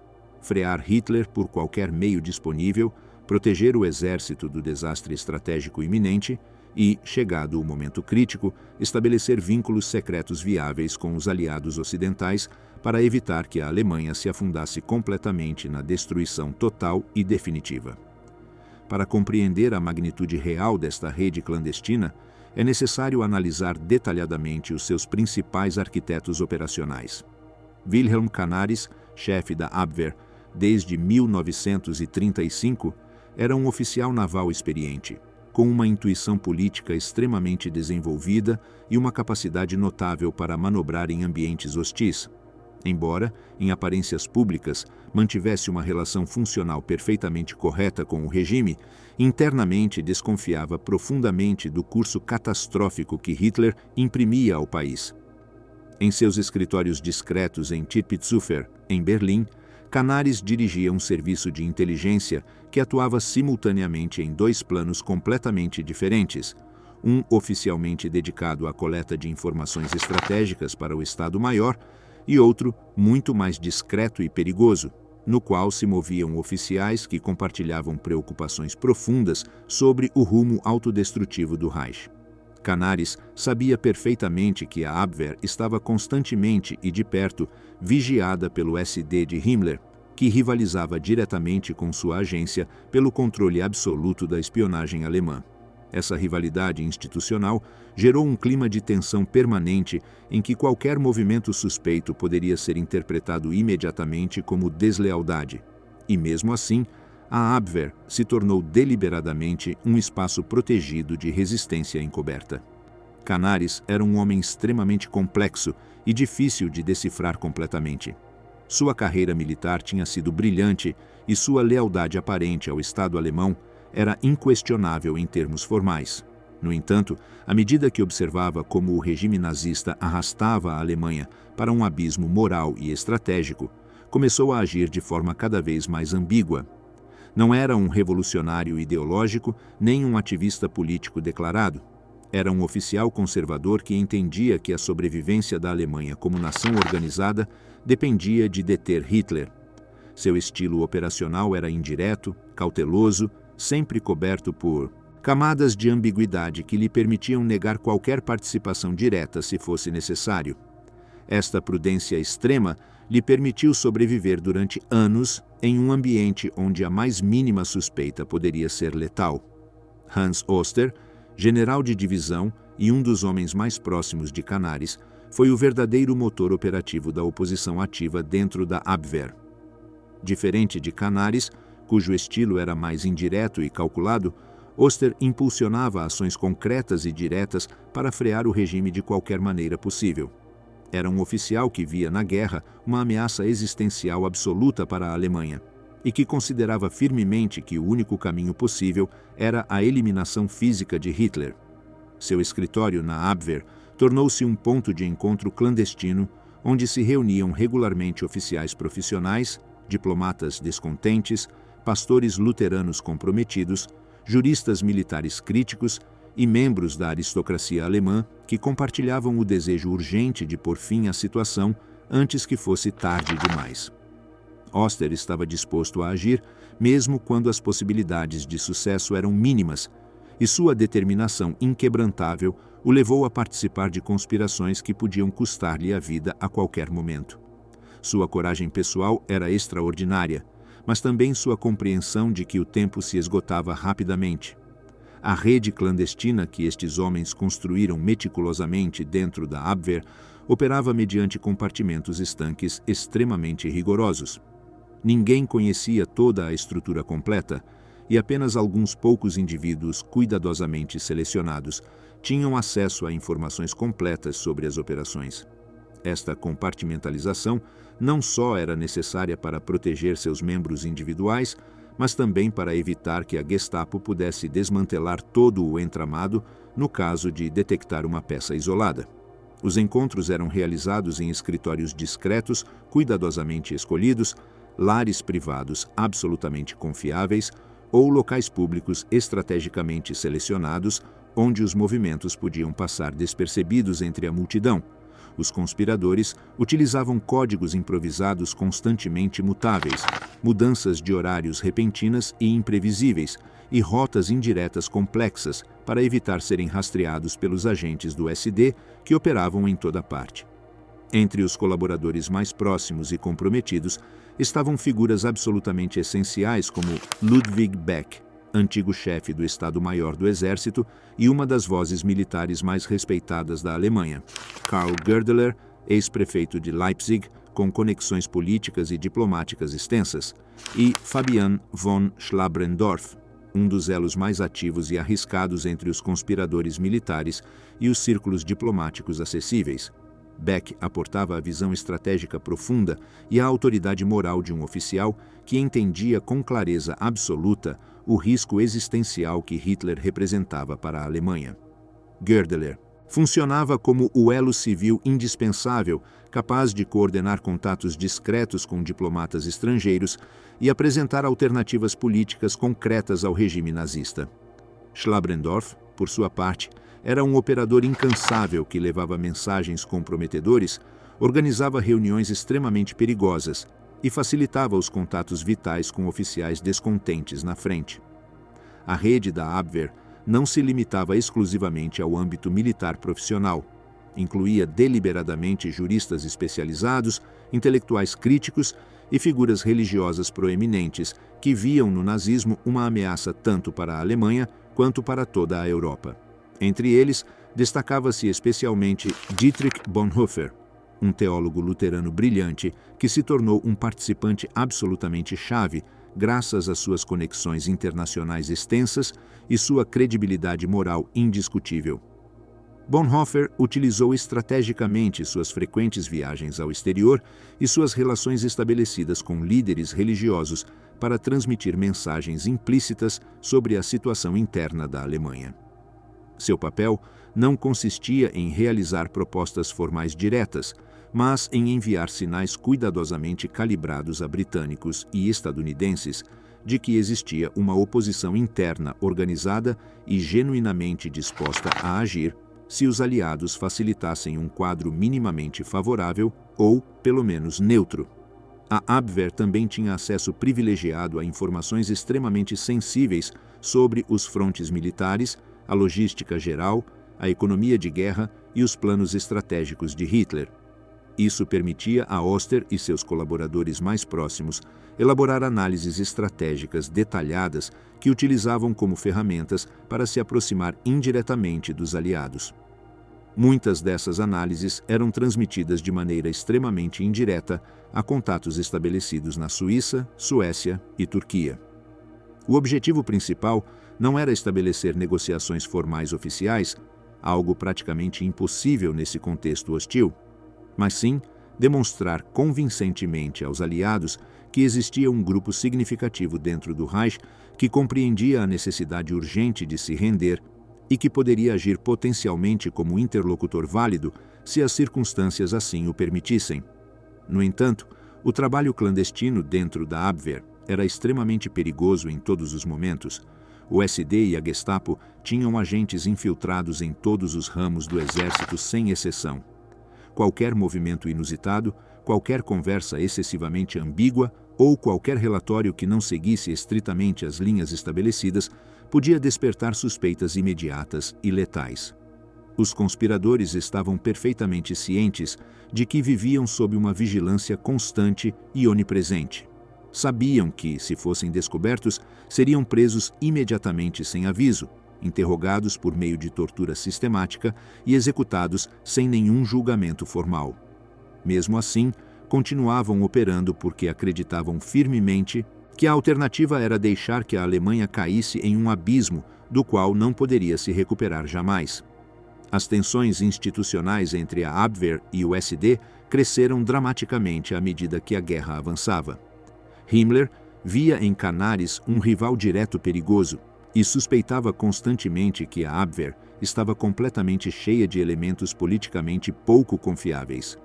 frear Hitler por qualquer meio disponível, proteger o exército do desastre estratégico iminente e, chegado o momento crítico, estabelecer vínculos secretos viáveis com os aliados ocidentais para evitar que a Alemanha se afundasse completamente na destruição total e definitiva. Para compreender a magnitude real desta rede clandestina, é necessário analisar detalhadamente os seus principais arquitetos operacionais. Wilhelm Canaris, chefe da Abwehr desde 1935, era um oficial naval experiente, com uma intuição política extremamente desenvolvida e uma capacidade notável para manobrar em ambientes hostis. Embora, em aparências públicas, mantivesse uma relação funcional perfeitamente correta com o regime, internamente desconfiava profundamente do curso catastrófico que Hitler imprimia ao país. Em seus escritórios discretos em Tirpitzufer, em Berlim, Canaris dirigia um serviço de inteligência que atuava simultaneamente em dois planos completamente diferentes: um oficialmente dedicado à coleta de informações estratégicas para o Estado-Maior e outro muito mais discreto e perigoso, no qual se moviam oficiais que compartilhavam preocupações profundas sobre o rumo autodestrutivo do Reich. Canaris sabia perfeitamente que a Abwehr estava constantemente e de perto vigiada pelo SD de Himmler, que rivalizava diretamente com sua agência pelo controle absoluto da espionagem alemã. Essa rivalidade institucional gerou um clima de tensão permanente em que qualquer movimento suspeito poderia ser interpretado imediatamente como deslealdade. E mesmo assim, a Abwehr se tornou deliberadamente um espaço protegido de resistência encoberta. Canaris era um homem extremamente complexo e difícil de decifrar completamente. Sua carreira militar tinha sido brilhante e sua lealdade aparente ao Estado alemão era inquestionável em termos formais. No entanto, à medida que observava como o regime nazista arrastava a Alemanha para um abismo moral e estratégico, começou a agir de forma cada vez mais ambígua. Não era um revolucionário ideológico nem um ativista político declarado. Era um oficial conservador que entendia que a sobrevivência da Alemanha como nação organizada dependia de deter Hitler. Seu estilo operacional era indireto, cauteloso, sempre coberto por camadas de ambiguidade que lhe permitiam negar qualquer participação direta se fosse necessário. Esta prudência extrema lhe permitiu sobreviver durante anos em um ambiente onde a mais mínima suspeita poderia ser letal. Hans Oster, general de divisão e um dos homens mais próximos de Canaris, foi o verdadeiro motor operativo da oposição ativa dentro da Abwehr. Diferente de Canaris, cujo estilo era mais indireto e calculado, Oster impulsionava ações concretas e diretas para frear o regime de qualquer maneira possível. Era um oficial que via na guerra uma ameaça existencial absoluta para a Alemanha e que considerava firmemente que o único caminho possível era a eliminação física de Hitler. Seu escritório na Abwehr tornou-se um ponto de encontro clandestino onde se reuniam regularmente oficiais profissionais, diplomatas descontentes, pastores luteranos comprometidos, juristas militares críticos e membros da aristocracia alemã que compartilhavam o desejo urgente de pôr fim à situação antes que fosse tarde demais. Oster estava disposto a agir, mesmo quando as possibilidades de sucesso eram mínimas, e sua determinação inquebrantável o levou a participar de conspirações que podiam custar-lhe a vida a qualquer momento. Sua coragem pessoal era extraordinária, mas também sua compreensão de que o tempo se esgotava rapidamente. A rede clandestina que estes homens construíram meticulosamente dentro da Abwehr operava mediante compartimentos estanques extremamente rigorosos. Ninguém conhecia toda a estrutura completa, e apenas alguns poucos indivíduos cuidadosamente selecionados tinham acesso a informações completas sobre as operações. Esta compartimentalização não só era necessária para proteger seus membros individuais, mas também para evitar que a Gestapo pudesse desmantelar todo o entramado no caso de detectar uma peça isolada. Os encontros eram realizados em escritórios discretos, cuidadosamente escolhidos, lares privados absolutamente confiáveis ou locais públicos estrategicamente selecionados, onde os movimentos podiam passar despercebidos entre a multidão. Os conspiradores utilizavam códigos improvisados constantemente mutáveis, mudanças de horários repentinas e imprevisíveis, e rotas indiretas complexas para evitar serem rastreados pelos agentes do SD que operavam em toda parte. Entre os colaboradores mais próximos e comprometidos estavam figuras absolutamente essenciais como Ludwig Beck, antigo chefe do Estado-Maior do Exército e uma das vozes militares mais respeitadas da Alemanha, Karl Goerdeler, ex-prefeito de Leipzig, com conexões políticas e diplomáticas extensas, e Fabian von Schlabrendorf, um dos elos mais ativos e arriscados entre os conspiradores militares e os círculos diplomáticos acessíveis. Beck aportava a visão estratégica profunda e a autoridade moral de um oficial que entendia com clareza absoluta o risco existencial que Hitler representava para a Alemanha. Goerdeler funcionava como o elo civil indispensável, capaz de coordenar contatos discretos com diplomatas estrangeiros e apresentar alternativas políticas concretas ao regime nazista. Schlabrendorf, por sua parte, era um operador incansável que levava mensagens comprometedores, organizava reuniões extremamente perigosas e facilitava os contatos vitais com oficiais descontentes na frente. A rede da Abwehr não se limitava exclusivamente ao âmbito militar profissional. Incluía deliberadamente juristas especializados, intelectuais críticos e figuras religiosas proeminentes que viam no nazismo uma ameaça tanto para a Alemanha quanto para toda a Europa. Entre eles, destacava-se especialmente Dietrich Bonhoeffer, um teólogo luterano brilhante que se tornou um participante absolutamente chave graças às suas conexões internacionais extensas e sua credibilidade moral indiscutível. Bonhoeffer utilizou estrategicamente suas frequentes viagens ao exterior e suas relações estabelecidas com líderes religiosos para transmitir mensagens implícitas sobre a situação interna da Alemanha. Seu papel não consistia em realizar propostas formais diretas, mas em enviar sinais cuidadosamente calibrados a britânicos e estadunidenses de que existia uma oposição interna organizada e genuinamente disposta a agir se os aliados facilitassem um quadro minimamente favorável ou, pelo menos, neutro. A Abwehr também tinha acesso privilegiado a informações extremamente sensíveis sobre os frontes militares, a logística geral, a economia de guerra e os planos estratégicos de Hitler. Isso permitia a Oster e seus colaboradores mais próximos elaborar análises estratégicas detalhadas que utilizavam como ferramentas para se aproximar indiretamente dos aliados. Muitas dessas análises eram transmitidas de maneira extremamente indireta a contatos estabelecidos na Suíça, Suécia e Turquia. O objetivo principal não era estabelecer negociações formais oficiais, algo praticamente impossível nesse contexto hostil, mas sim demonstrar convincentemente aos aliados que existia um grupo significativo dentro do Reich que compreendia a necessidade urgente de se render e que poderia agir potencialmente como interlocutor válido se as circunstâncias assim o permitissem. No entanto, o trabalho clandestino dentro da Abwehr era extremamente perigoso em todos os momentos. O SD e a Gestapo tinham agentes infiltrados em todos os ramos do exército sem exceção. Qualquer movimento inusitado, qualquer conversa excessivamente ambígua ou qualquer relatório que não seguisse estritamente as linhas estabelecidas podia despertar suspeitas imediatas e letais. Os conspiradores estavam perfeitamente cientes de que viviam sob uma vigilância constante e onipresente. Sabiam que, se fossem descobertos, seriam presos imediatamente sem aviso, interrogados por meio de tortura sistemática e executados sem nenhum julgamento formal. Mesmo assim, continuavam operando porque acreditavam firmemente que a alternativa era deixar que a Alemanha caísse em um abismo do qual não poderia se recuperar jamais. As tensões institucionais entre a Abwehr e o SD cresceram dramaticamente à medida que a guerra avançava. Himmler via em Canaris um rival direto perigoso e suspeitava constantemente que a Abwehr estava completamente cheia de elementos politicamente pouco confiáveis.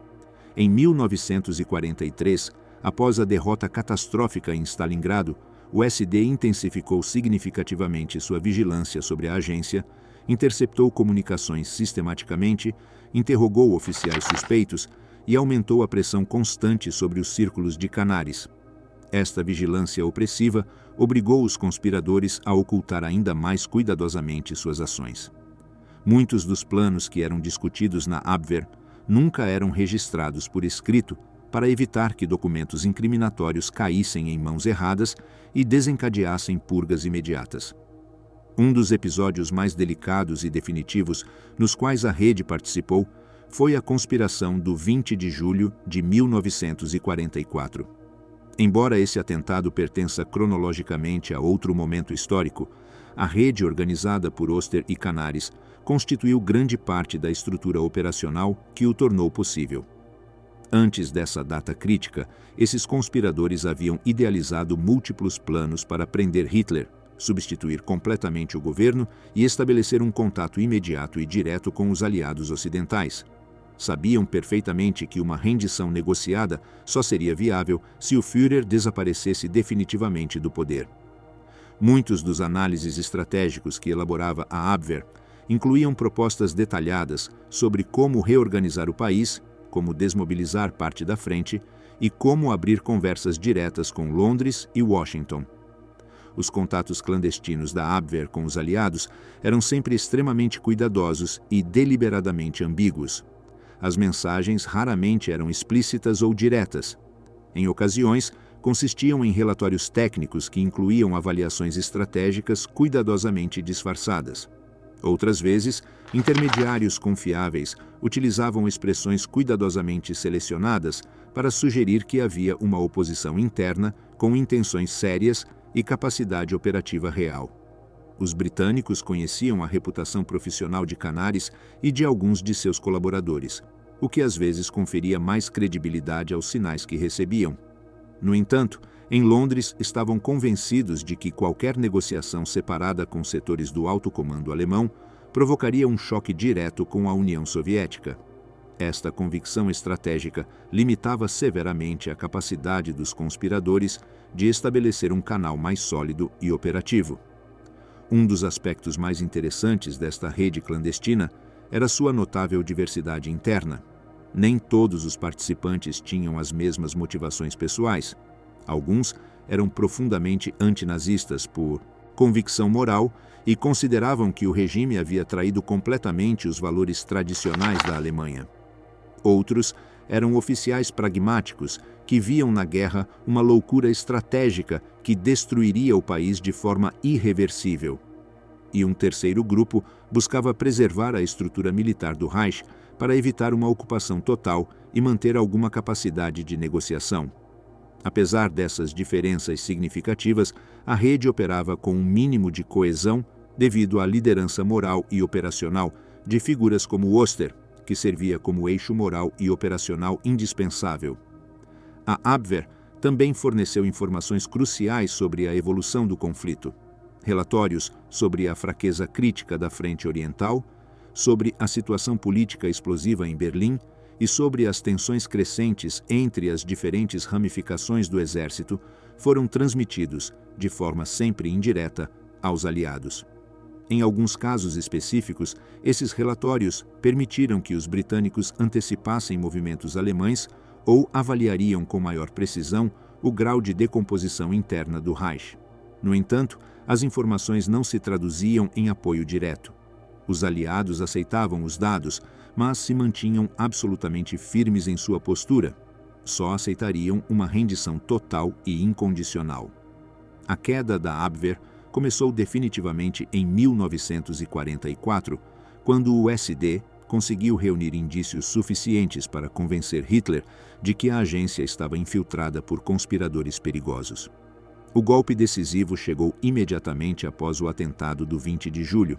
Em 1943, após a derrota catastrófica em Stalingrado, o SD intensificou significativamente sua vigilância sobre a agência, interceptou comunicações sistematicamente, interrogou oficiais suspeitos e aumentou a pressão constante sobre os círculos de Canaris. Esta vigilância opressiva obrigou os conspiradores a ocultar ainda mais cuidadosamente suas ações. Muitos dos planos que eram discutidos na Abwehr nunca eram registrados por escrito para evitar que documentos incriminatórios caíssem em mãos erradas e desencadeassem purgas imediatas. Um dos episódios mais delicados e definitivos nos quais a rede participou foi a conspiração do 20 de julho de 1944. Embora esse atentado pertença cronologicamente a outro momento histórico, a rede organizada por Oster e Canaris constituiu grande parte da estrutura operacional que o tornou possível. Antes dessa data crítica, esses conspiradores haviam idealizado múltiplos planos para prender Hitler, substituir completamente o governo e estabelecer um contato imediato e direto com os aliados ocidentais. Sabiam perfeitamente que uma rendição negociada só seria viável se o Führer desaparecesse definitivamente do poder. Muitos dos análises estratégicos que elaborava a Abwehr incluíam propostas detalhadas sobre como reorganizar o país, como desmobilizar parte da frente e como abrir conversas diretas com Londres e Washington. Os contatos clandestinos da Abwehr com os aliados eram sempre extremamente cuidadosos e deliberadamente ambíguos. As mensagens raramente eram explícitas ou diretas. Em ocasiões, consistiam em relatórios técnicos que incluíam avaliações estratégicas cuidadosamente disfarçadas. Outras vezes, intermediários confiáveis utilizavam expressões cuidadosamente selecionadas para sugerir que havia uma oposição interna com intenções sérias e capacidade operativa real. Os britânicos conheciam a reputação profissional de Canaris e de alguns de seus colaboradores, o que às vezes conferia mais credibilidade aos sinais que recebiam. No entanto, em Londres estavam convencidos de que qualquer negociação separada com setores do alto comando alemão provocaria um choque direto com a União Soviética. Esta convicção estratégica limitava severamente a capacidade dos conspiradores de estabelecer um canal mais sólido e operativo. Um dos aspectos mais interessantes desta rede clandestina era sua notável diversidade interna. Nem todos os participantes tinham as mesmas motivações pessoais. Alguns eram profundamente antinazistas por convicção moral e consideravam que o regime havia traído completamente os valores tradicionais da Alemanha. Outros eram oficiais pragmáticos que viam na guerra uma loucura estratégica que destruiria o país de forma irreversível. E um terceiro grupo buscava preservar a estrutura militar do Reich para evitar uma ocupação total e manter alguma capacidade de negociação. Apesar dessas diferenças significativas, a rede operava com um mínimo de coesão devido à liderança moral e operacional de figuras como Oster, que servia como eixo moral e operacional indispensável. A Abwehr também forneceu informações cruciais sobre a evolução do conflito, relatórios sobre a fraqueza crítica da frente oriental, sobre a situação política explosiva em Berlim e sobre as tensões crescentes entre as diferentes ramificações do exército foram transmitidos, de forma sempre indireta, aos aliados. Em alguns casos específicos, esses relatórios permitiram que os britânicos antecipassem movimentos alemães ou avaliariam com maior precisão o grau de decomposição interna do Reich. No entanto, as informações não se traduziam em apoio direto. Os aliados aceitavam os dados, mas se mantinham absolutamente firmes em sua postura. Só aceitariam uma rendição total e incondicional. A queda da Abwehr começou definitivamente em 1944, quando o SD conseguiu reunir indícios suficientes para convencer Hitler de que a agência estava infiltrada por conspiradores perigosos. O golpe decisivo chegou imediatamente após o atentado do 20 de julho.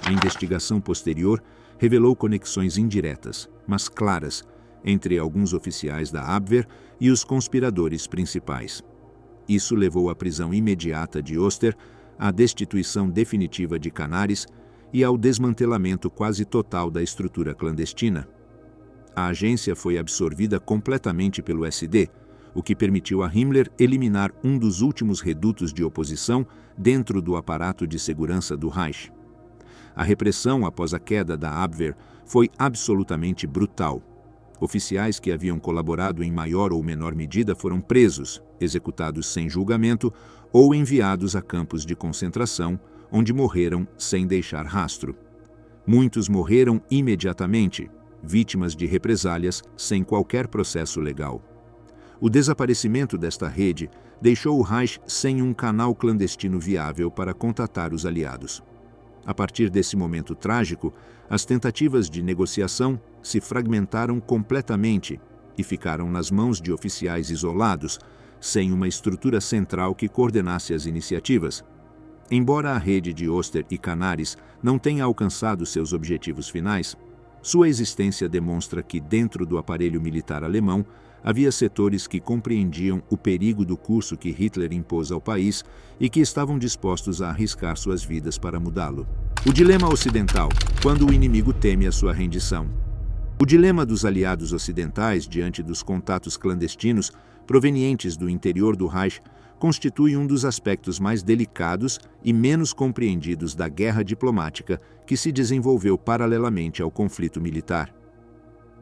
A investigação posterior revelou conexões indiretas, mas claras, entre alguns oficiais da Abwehr e os conspiradores principais. Isso levou à prisão imediata de Oster, à destituição definitiva de Canaris e ao desmantelamento quase total da estrutura clandestina. A agência foi absorvida completamente pelo SD, o que permitiu a Himmler eliminar um dos últimos redutos de oposição dentro do aparato de segurança do Reich. A repressão após a queda da Abwehr foi absolutamente brutal. Oficiais que haviam colaborado em maior ou menor medida foram presos, executados sem julgamento ou enviados a campos de concentração, onde morreram sem deixar rastro. Muitos morreram imediatamente, vítimas de represálias sem qualquer processo legal. O desaparecimento desta rede deixou o Reich sem um canal clandestino viável para contatar os aliados. A partir desse momento trágico, as tentativas de negociação se fragmentaram completamente e ficaram nas mãos de oficiais isolados, sem uma estrutura central que coordenasse as iniciativas. Embora a rede de Oster e Canaris não tenha alcançado seus objetivos finais, sua existência demonstra que dentro do aparelho militar alemão havia setores que compreendiam o perigo do curso que Hitler impôs ao país e que estavam dispostos a arriscar suas vidas para mudá-lo. O dilema ocidental, quando o inimigo teme a sua rendição. O dilema dos aliados ocidentais diante dos contatos clandestinos provenientes do interior do Reich constitui um dos aspectos mais delicados e menos compreendidos da guerra diplomática que se desenvolveu paralelamente ao conflito militar.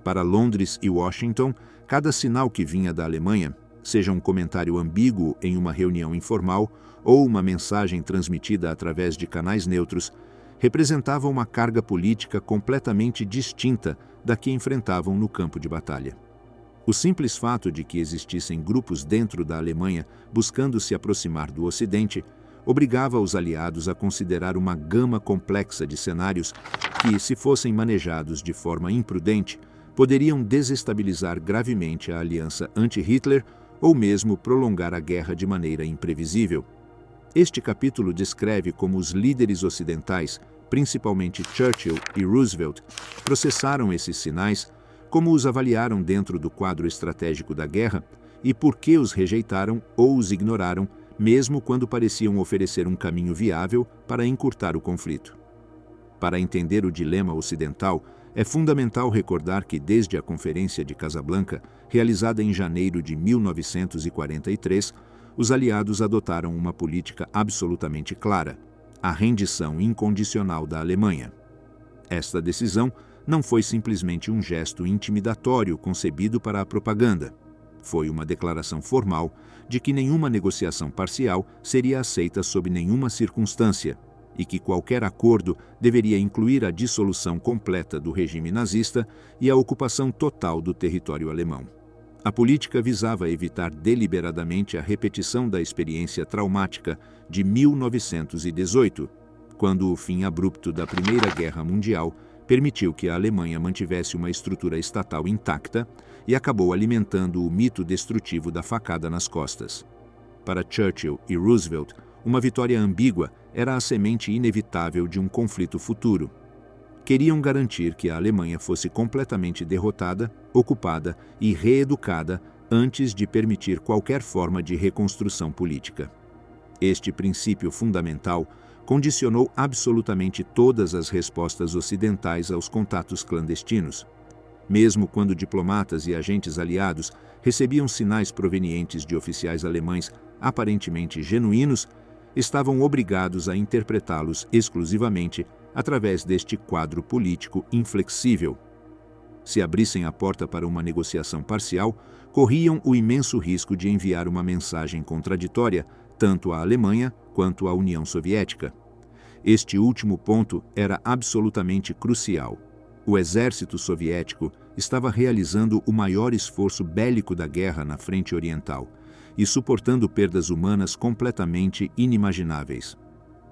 Para Londres e Washington, cada sinal que vinha da Alemanha, seja um comentário ambíguo em uma reunião informal ou uma mensagem transmitida através de canais neutros, representava uma carga política completamente distinta da que enfrentavam no campo de batalha. O simples fato de que existissem grupos dentro da Alemanha buscando se aproximar do Ocidente obrigava os aliados a considerar uma gama complexa de cenários que, se fossem manejados de forma imprudente, poderiam desestabilizar gravemente a aliança anti-Hitler ou mesmo prolongar a guerra de maneira imprevisível. Este capítulo descreve como os líderes ocidentais, principalmente Churchill e Roosevelt, processaram esses sinais, como os avaliaram dentro do quadro estratégico da guerra e por que os rejeitaram ou os ignoraram, mesmo quando pareciam oferecer um caminho viável para encurtar o conflito. Para entender o dilema ocidental, é fundamental recordar que desde a Conferência de Casablanca, realizada em janeiro de 1943, os aliados adotaram uma política absolutamente clara: a rendição incondicional da Alemanha. Esta decisão não foi simplesmente um gesto intimidatório concebido para a propaganda. Foi uma declaração formal de que nenhuma negociação parcial seria aceita sob nenhuma circunstância, e que qualquer acordo deveria incluir a dissolução completa do regime nazista e a ocupação total do território alemão. A política visava evitar deliberadamente a repetição da experiência traumática de 1918, quando o fim abrupto da Primeira Guerra Mundial permitiu que a Alemanha mantivesse uma estrutura estatal intacta e acabou alimentando o mito destrutivo da facada nas costas. Para Churchill e Roosevelt, uma vitória ambígua era a semente inevitável de um conflito futuro. Queriam garantir que a Alemanha fosse completamente derrotada, ocupada e reeducada antes de permitir qualquer forma de reconstrução política. Este princípio fundamental condicionou absolutamente todas as respostas ocidentais aos contatos clandestinos. Mesmo quando diplomatas e agentes aliados recebiam sinais provenientes de oficiais alemães aparentemente genuínos, estavam obrigados a interpretá-los exclusivamente através deste quadro político inflexível. Se abrissem a porta para uma negociação parcial, corriam o imenso risco de enviar uma mensagem contraditória tanto à Alemanha quanto à União Soviética. Este último ponto era absolutamente crucial. O exército soviético estava realizando o maior esforço bélico da guerra na frente oriental e suportando perdas humanas completamente inimagináveis.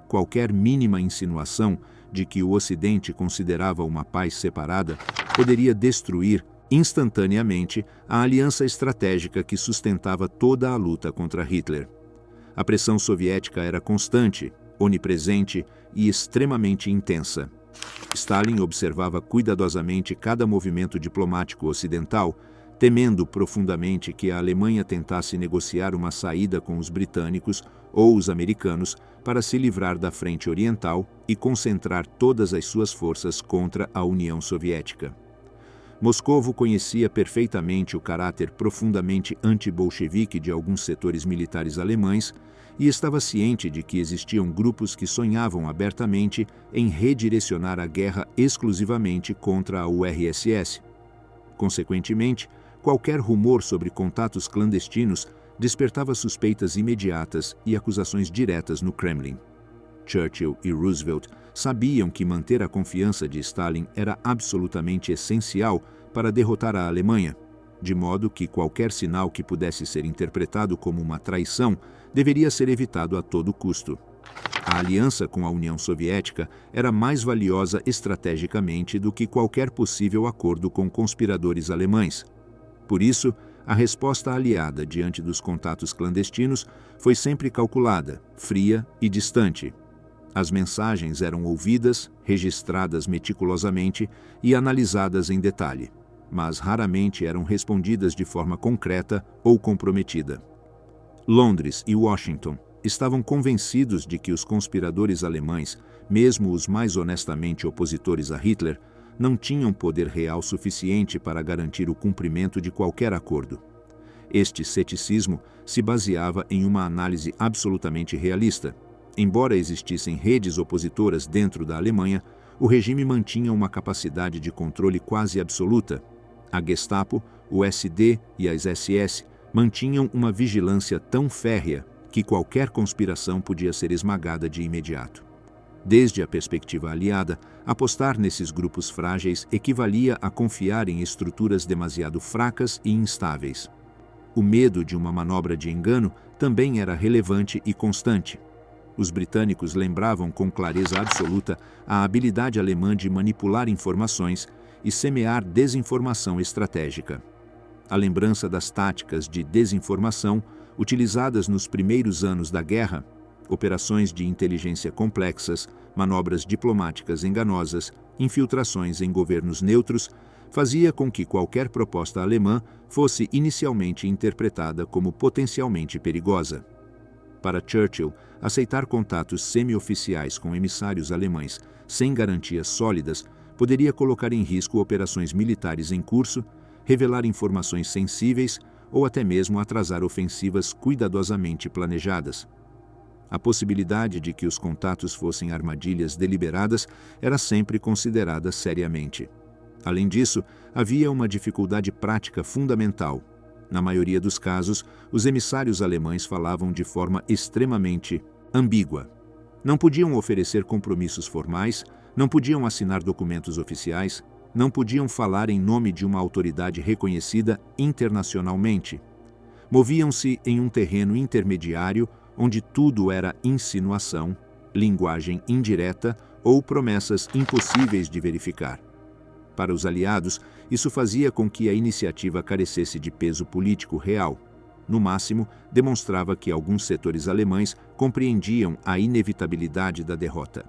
Qualquer mínima insinuação de que o Ocidente considerava uma paz separada poderia destruir instantaneamente a aliança estratégica que sustentava toda a luta contra Hitler. A pressão soviética era constante, onipresente e extremamente intensa. Stalin observava cuidadosamente cada movimento diplomático ocidental, temendo profundamente que a Alemanha tentasse negociar uma saída com os britânicos ou os americanos para se livrar da frente oriental e concentrar todas as suas forças contra a União Soviética. Moscovo conhecia perfeitamente o caráter profundamente anti-bolchevique de alguns setores militares alemães e estava ciente de que existiam grupos que sonhavam abertamente em redirecionar a guerra exclusivamente contra a URSS. Consequentemente, qualquer rumor sobre contatos clandestinos despertava suspeitas imediatas e acusações diretas no Kremlin. Churchill e Roosevelt sabiam que manter a confiança de Stalin era absolutamente essencial para derrotar a Alemanha, de modo que qualquer sinal que pudesse ser interpretado como uma traição deveria ser evitado a todo custo. A aliança com a União Soviética era mais valiosa estrategicamente do que qualquer possível acordo com conspiradores alemães. Por isso, a resposta aliada diante dos contatos clandestinos foi sempre calculada, fria e distante. As mensagens eram ouvidas, registradas meticulosamente e analisadas em detalhe, mas raramente eram respondidas de forma concreta ou comprometida. Londres e Washington estavam convencidos de que os conspiradores alemães, mesmo os mais honestamente opositores a Hitler, não tinham poder real suficiente para garantir o cumprimento de qualquer acordo. Este ceticismo se baseava em uma análise absolutamente realista. Embora existissem redes opositoras dentro da Alemanha, o regime mantinha uma capacidade de controle quase absoluta. A Gestapo, o SD e as SS mantinham uma vigilância tão férrea que qualquer conspiração podia ser esmagada de imediato. Desde a perspectiva aliada, apostar nesses grupos frágeis equivalia a confiar em estruturas demasiado fracas e instáveis. O medo de uma manobra de engano também era relevante e constante. Os britânicos lembravam com clareza absoluta a habilidade alemã de manipular informações e semear desinformação estratégica. A lembrança das táticas de desinformação utilizadas nos primeiros anos da guerra, operações de inteligência complexas, manobras diplomáticas enganosas, infiltrações em governos neutros, fazia com que qualquer proposta alemã fosse inicialmente interpretada como potencialmente perigosa. Para Churchill, aceitar contatos semi-oficiais com emissários alemães sem garantias sólidas poderia colocar em risco operações militares em curso, revelar informações sensíveis ou até mesmo atrasar ofensivas cuidadosamente planejadas. A possibilidade de que os contatos fossem armadilhas deliberadas era sempre considerada seriamente. Além disso, havia uma dificuldade prática fundamental. Na maioria dos casos, os emissários alemães falavam de forma extremamente ambígua. Não podiam oferecer compromissos formais, não podiam assinar documentos oficiais, não podiam falar em nome de uma autoridade reconhecida internacionalmente. Moviam-se em um terreno intermediário onde tudo era insinuação, linguagem indireta ou promessas impossíveis de verificar. Para os aliados, isso fazia com que a iniciativa carecesse de peso político real. No máximo, demonstrava que alguns setores alemães compreendiam a inevitabilidade da derrota.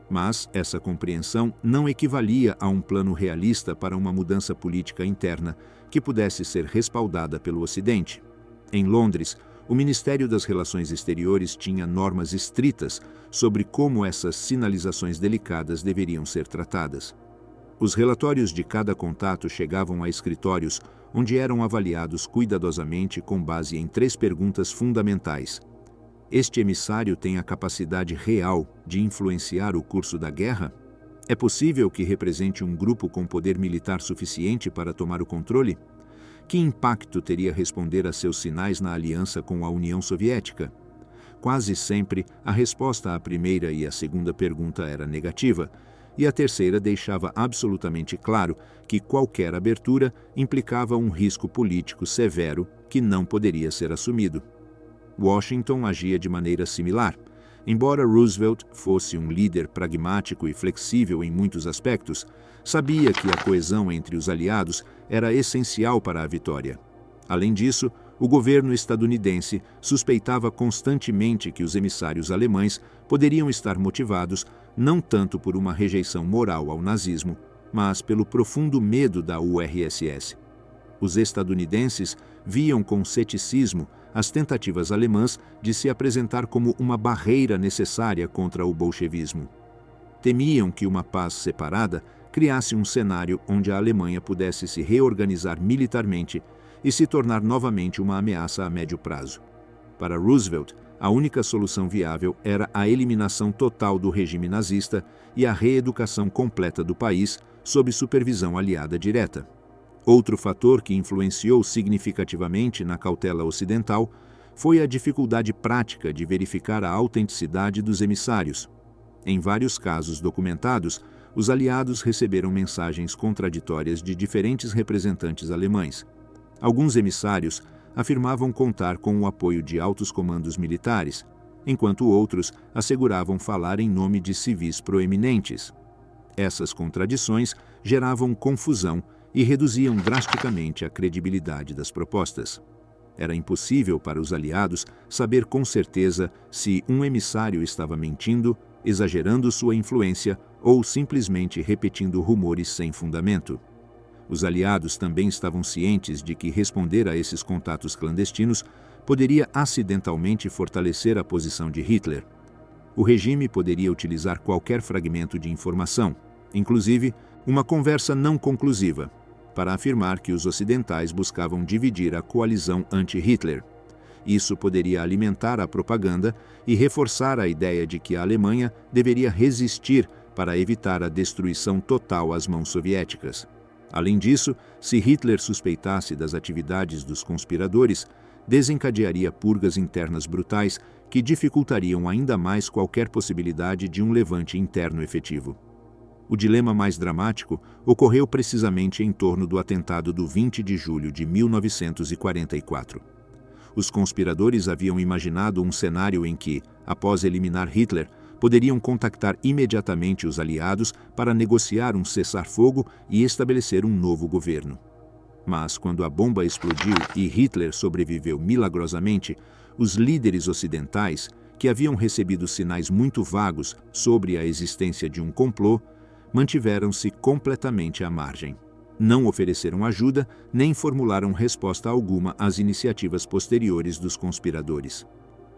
Mas essa compreensão não equivalia a um plano realista para uma mudança política interna que pudesse ser respaldada pelo Ocidente. Em Londres, o Ministério das Relações Exteriores tinha normas estritas sobre como essas sinalizações delicadas deveriam ser tratadas. Os relatórios de cada contato chegavam a escritórios onde eram avaliados cuidadosamente com base em 3 perguntas fundamentais. Este emissário tem a capacidade real de influenciar o curso da guerra? É possível que represente um grupo com poder militar suficiente para tomar o controle? Que impacto teria responder a seus sinais na aliança com a União Soviética? Quase sempre, a resposta à primeira e à segunda pergunta era negativa, e a terceira deixava absolutamente claro que qualquer abertura implicava um risco político severo que não poderia ser assumido. Washington agia de maneira similar. Embora Roosevelt fosse um líder pragmático e flexível em muitos aspectos, sabia que a coesão entre os aliados era essencial para a vitória. Além disso, o governo estadunidense suspeitava constantemente que os emissários alemães poderiam estar motivados não tanto por uma rejeição moral ao nazismo, mas pelo profundo medo da URSS. Os estadunidenses viam com ceticismo as tentativas alemãs de se apresentar como uma barreira necessária contra o bolchevismo. Temiam que uma paz separada criasse um cenário onde a Alemanha pudesse se reorganizar militarmente e se tornar novamente uma ameaça a médio prazo. Para Roosevelt, a única solução viável era a eliminação total do regime nazista e a reeducação completa do país sob supervisão aliada direta. Outro fator que influenciou significativamente na cautela ocidental foi a dificuldade prática de verificar a autenticidade dos emissários. Em vários casos documentados, os aliados receberam mensagens contraditórias de diferentes representantes alemães. Alguns emissários afirmavam contar com o apoio de altos comandos militares, enquanto outros asseguravam falar em nome de civis proeminentes. Essas contradições geravam confusão e reduziam drasticamente a credibilidade das propostas. Era impossível para os aliados saber com certeza se um emissário estava mentindo, exagerando sua influência ou simplesmente repetindo rumores sem fundamento. Os aliados também estavam cientes de que responder a esses contatos clandestinos poderia acidentalmente fortalecer a posição de Hitler. O regime poderia utilizar qualquer fragmento de informação, inclusive uma conversa não conclusiva, para afirmar que os ocidentais buscavam dividir a coalizão anti-Hitler. Isso poderia alimentar a propaganda e reforçar a ideia de que a Alemanha deveria resistir para evitar a destruição total às mãos soviéticas. Além disso, se Hitler suspeitasse das atividades dos conspiradores, desencadearia purgas internas brutais que dificultariam ainda mais qualquer possibilidade de um levante interno efetivo. O dilema mais dramático ocorreu precisamente em torno do atentado do 20 de julho de 1944. Os conspiradores haviam imaginado um cenário em que, após eliminar Hitler, poderiam contactar imediatamente os aliados para negociar um cessar-fogo e estabelecer um novo governo. Mas, quando a bomba explodiu e Hitler sobreviveu milagrosamente, os líderes ocidentais, que haviam recebido sinais muito vagos sobre a existência de um complô, mantiveram-se completamente à margem. Não ofereceram ajuda nem formularam resposta alguma às iniciativas posteriores dos conspiradores.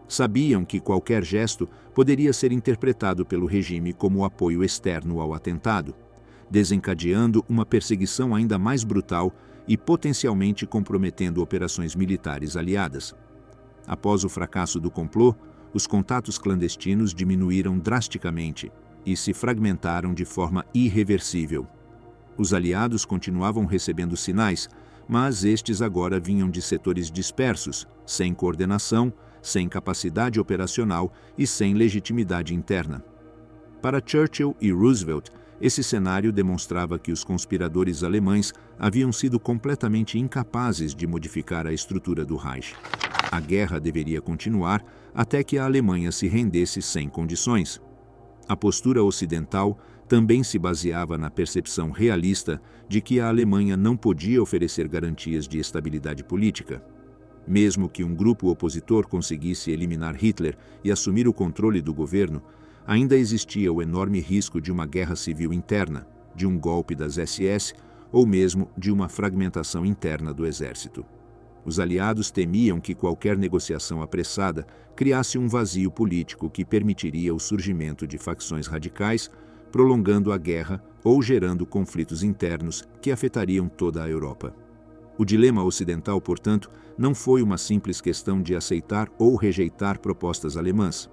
Sabiam que qualquer gesto poderia ser interpretado pelo regime como apoio externo ao atentado, desencadeando uma perseguição ainda mais brutal e potencialmente comprometendo operações militares aliadas. Após o fracasso do complô, os contatos clandestinos diminuíram drasticamente e se fragmentaram de forma irreversível. Os aliados continuavam recebendo sinais, mas estes agora vinham de setores dispersos, sem coordenação, sem capacidade operacional e sem legitimidade interna. Para Churchill e Roosevelt, esse cenário demonstrava que os conspiradores alemães haviam sido completamente incapazes de modificar a estrutura do Reich. A guerra deveria continuar até que a Alemanha se rendesse sem condições. A postura ocidental também se baseava na percepção realista de que a Alemanha não podia oferecer garantias de estabilidade política. Mesmo que um grupo opositor conseguisse eliminar Hitler e assumir o controle do governo, ainda existia o enorme risco de uma guerra civil interna, de um golpe das SS ou mesmo de uma fragmentação interna do exército. Os aliados temiam que qualquer negociação apressada criasse um vazio político que permitiria o surgimento de facções radicais, prolongando a guerra ou gerando conflitos internos que afetariam toda a Europa. O dilema ocidental, portanto, não foi uma simples questão de aceitar ou rejeitar propostas alemãs.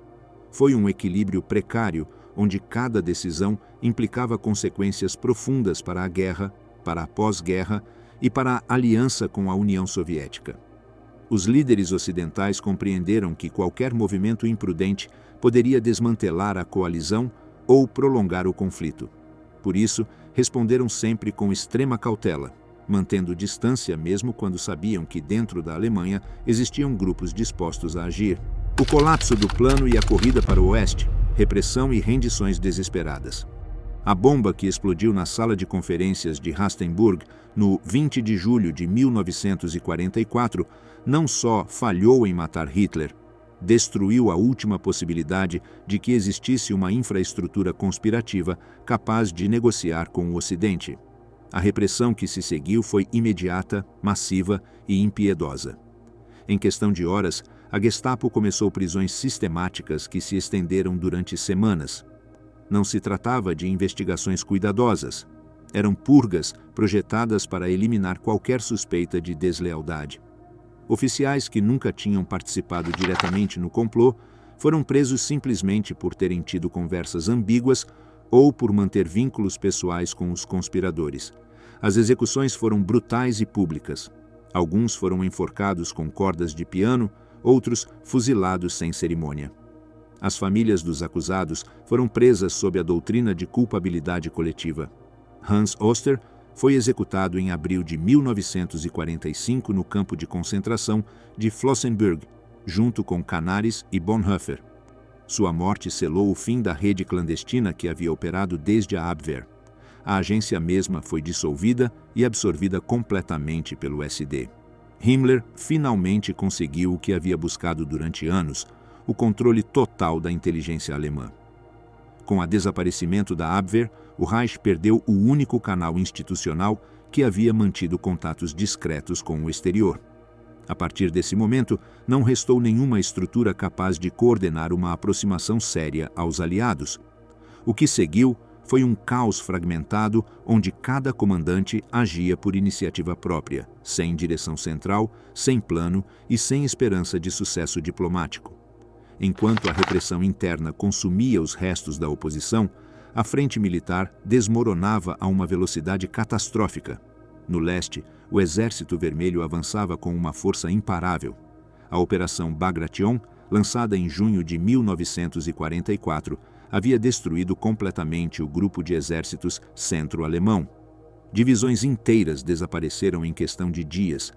Foi um equilíbrio precário, onde cada decisão implicava consequências profundas para a guerra, para a pós-guerra e para a aliança com a União Soviética. Os líderes ocidentais compreenderam que qualquer movimento imprudente poderia desmantelar a coalizão ou prolongar o conflito. Por isso, responderam sempre com extrema cautela, mantendo distância mesmo quando sabiam que dentro da Alemanha existiam grupos dispostos a agir. O colapso do plano e a corrida para o oeste, repressão e rendições desesperadas. A bomba que explodiu na sala de conferências de Rastenburg no 20 de julho de 1944 não só falhou em matar Hitler, destruiu a última possibilidade de que existisse uma infraestrutura conspirativa capaz de negociar com o Ocidente. A repressão que se seguiu foi imediata, massiva e impiedosa. Em questão de horas, a Gestapo começou prisões sistemáticas que se estenderam durante semanas. Não se tratava de investigações cuidadosas. Eram purgas projetadas para eliminar qualquer suspeita de deslealdade. Oficiais que nunca tinham participado diretamente no complô foram presos simplesmente por terem tido conversas ambíguas ou por manter vínculos pessoais com os conspiradores. As execuções foram brutais e públicas. Alguns foram enforcados com cordas de piano, outros fuzilados sem cerimônia. As famílias dos acusados foram presas sob a doutrina de culpabilidade coletiva. Hans Oster foi executado em abril de 1945 no campo de concentração de Flossenbürg, junto com Canaris e Bonhoeffer. Sua morte selou o fim da rede clandestina que havia operado desde a Abwehr. A agência mesma foi dissolvida e absorvida completamente pelo SD. Himmler finalmente conseguiu o que havia buscado durante anos, o controle total da inteligência alemã. Com o desaparecimento da Abwehr, o Reich perdeu o único canal institucional que havia mantido contatos discretos com o exterior. A partir desse momento, não restou nenhuma estrutura capaz de coordenar uma aproximação séria aos aliados. O que seguiu foi um caos fragmentado onde cada comandante agia por iniciativa própria, sem direção central, sem plano e sem esperança de sucesso diplomático. Enquanto a repressão interna consumia os restos da oposição, a frente militar desmoronava a uma velocidade catastrófica. No leste, o Exército Vermelho avançava com uma força imparável. A Operação Bagration, lançada em junho de 1944, havia destruído completamente o grupo de exércitos centro-alemão. Divisões inteiras desapareceram em questão de dias.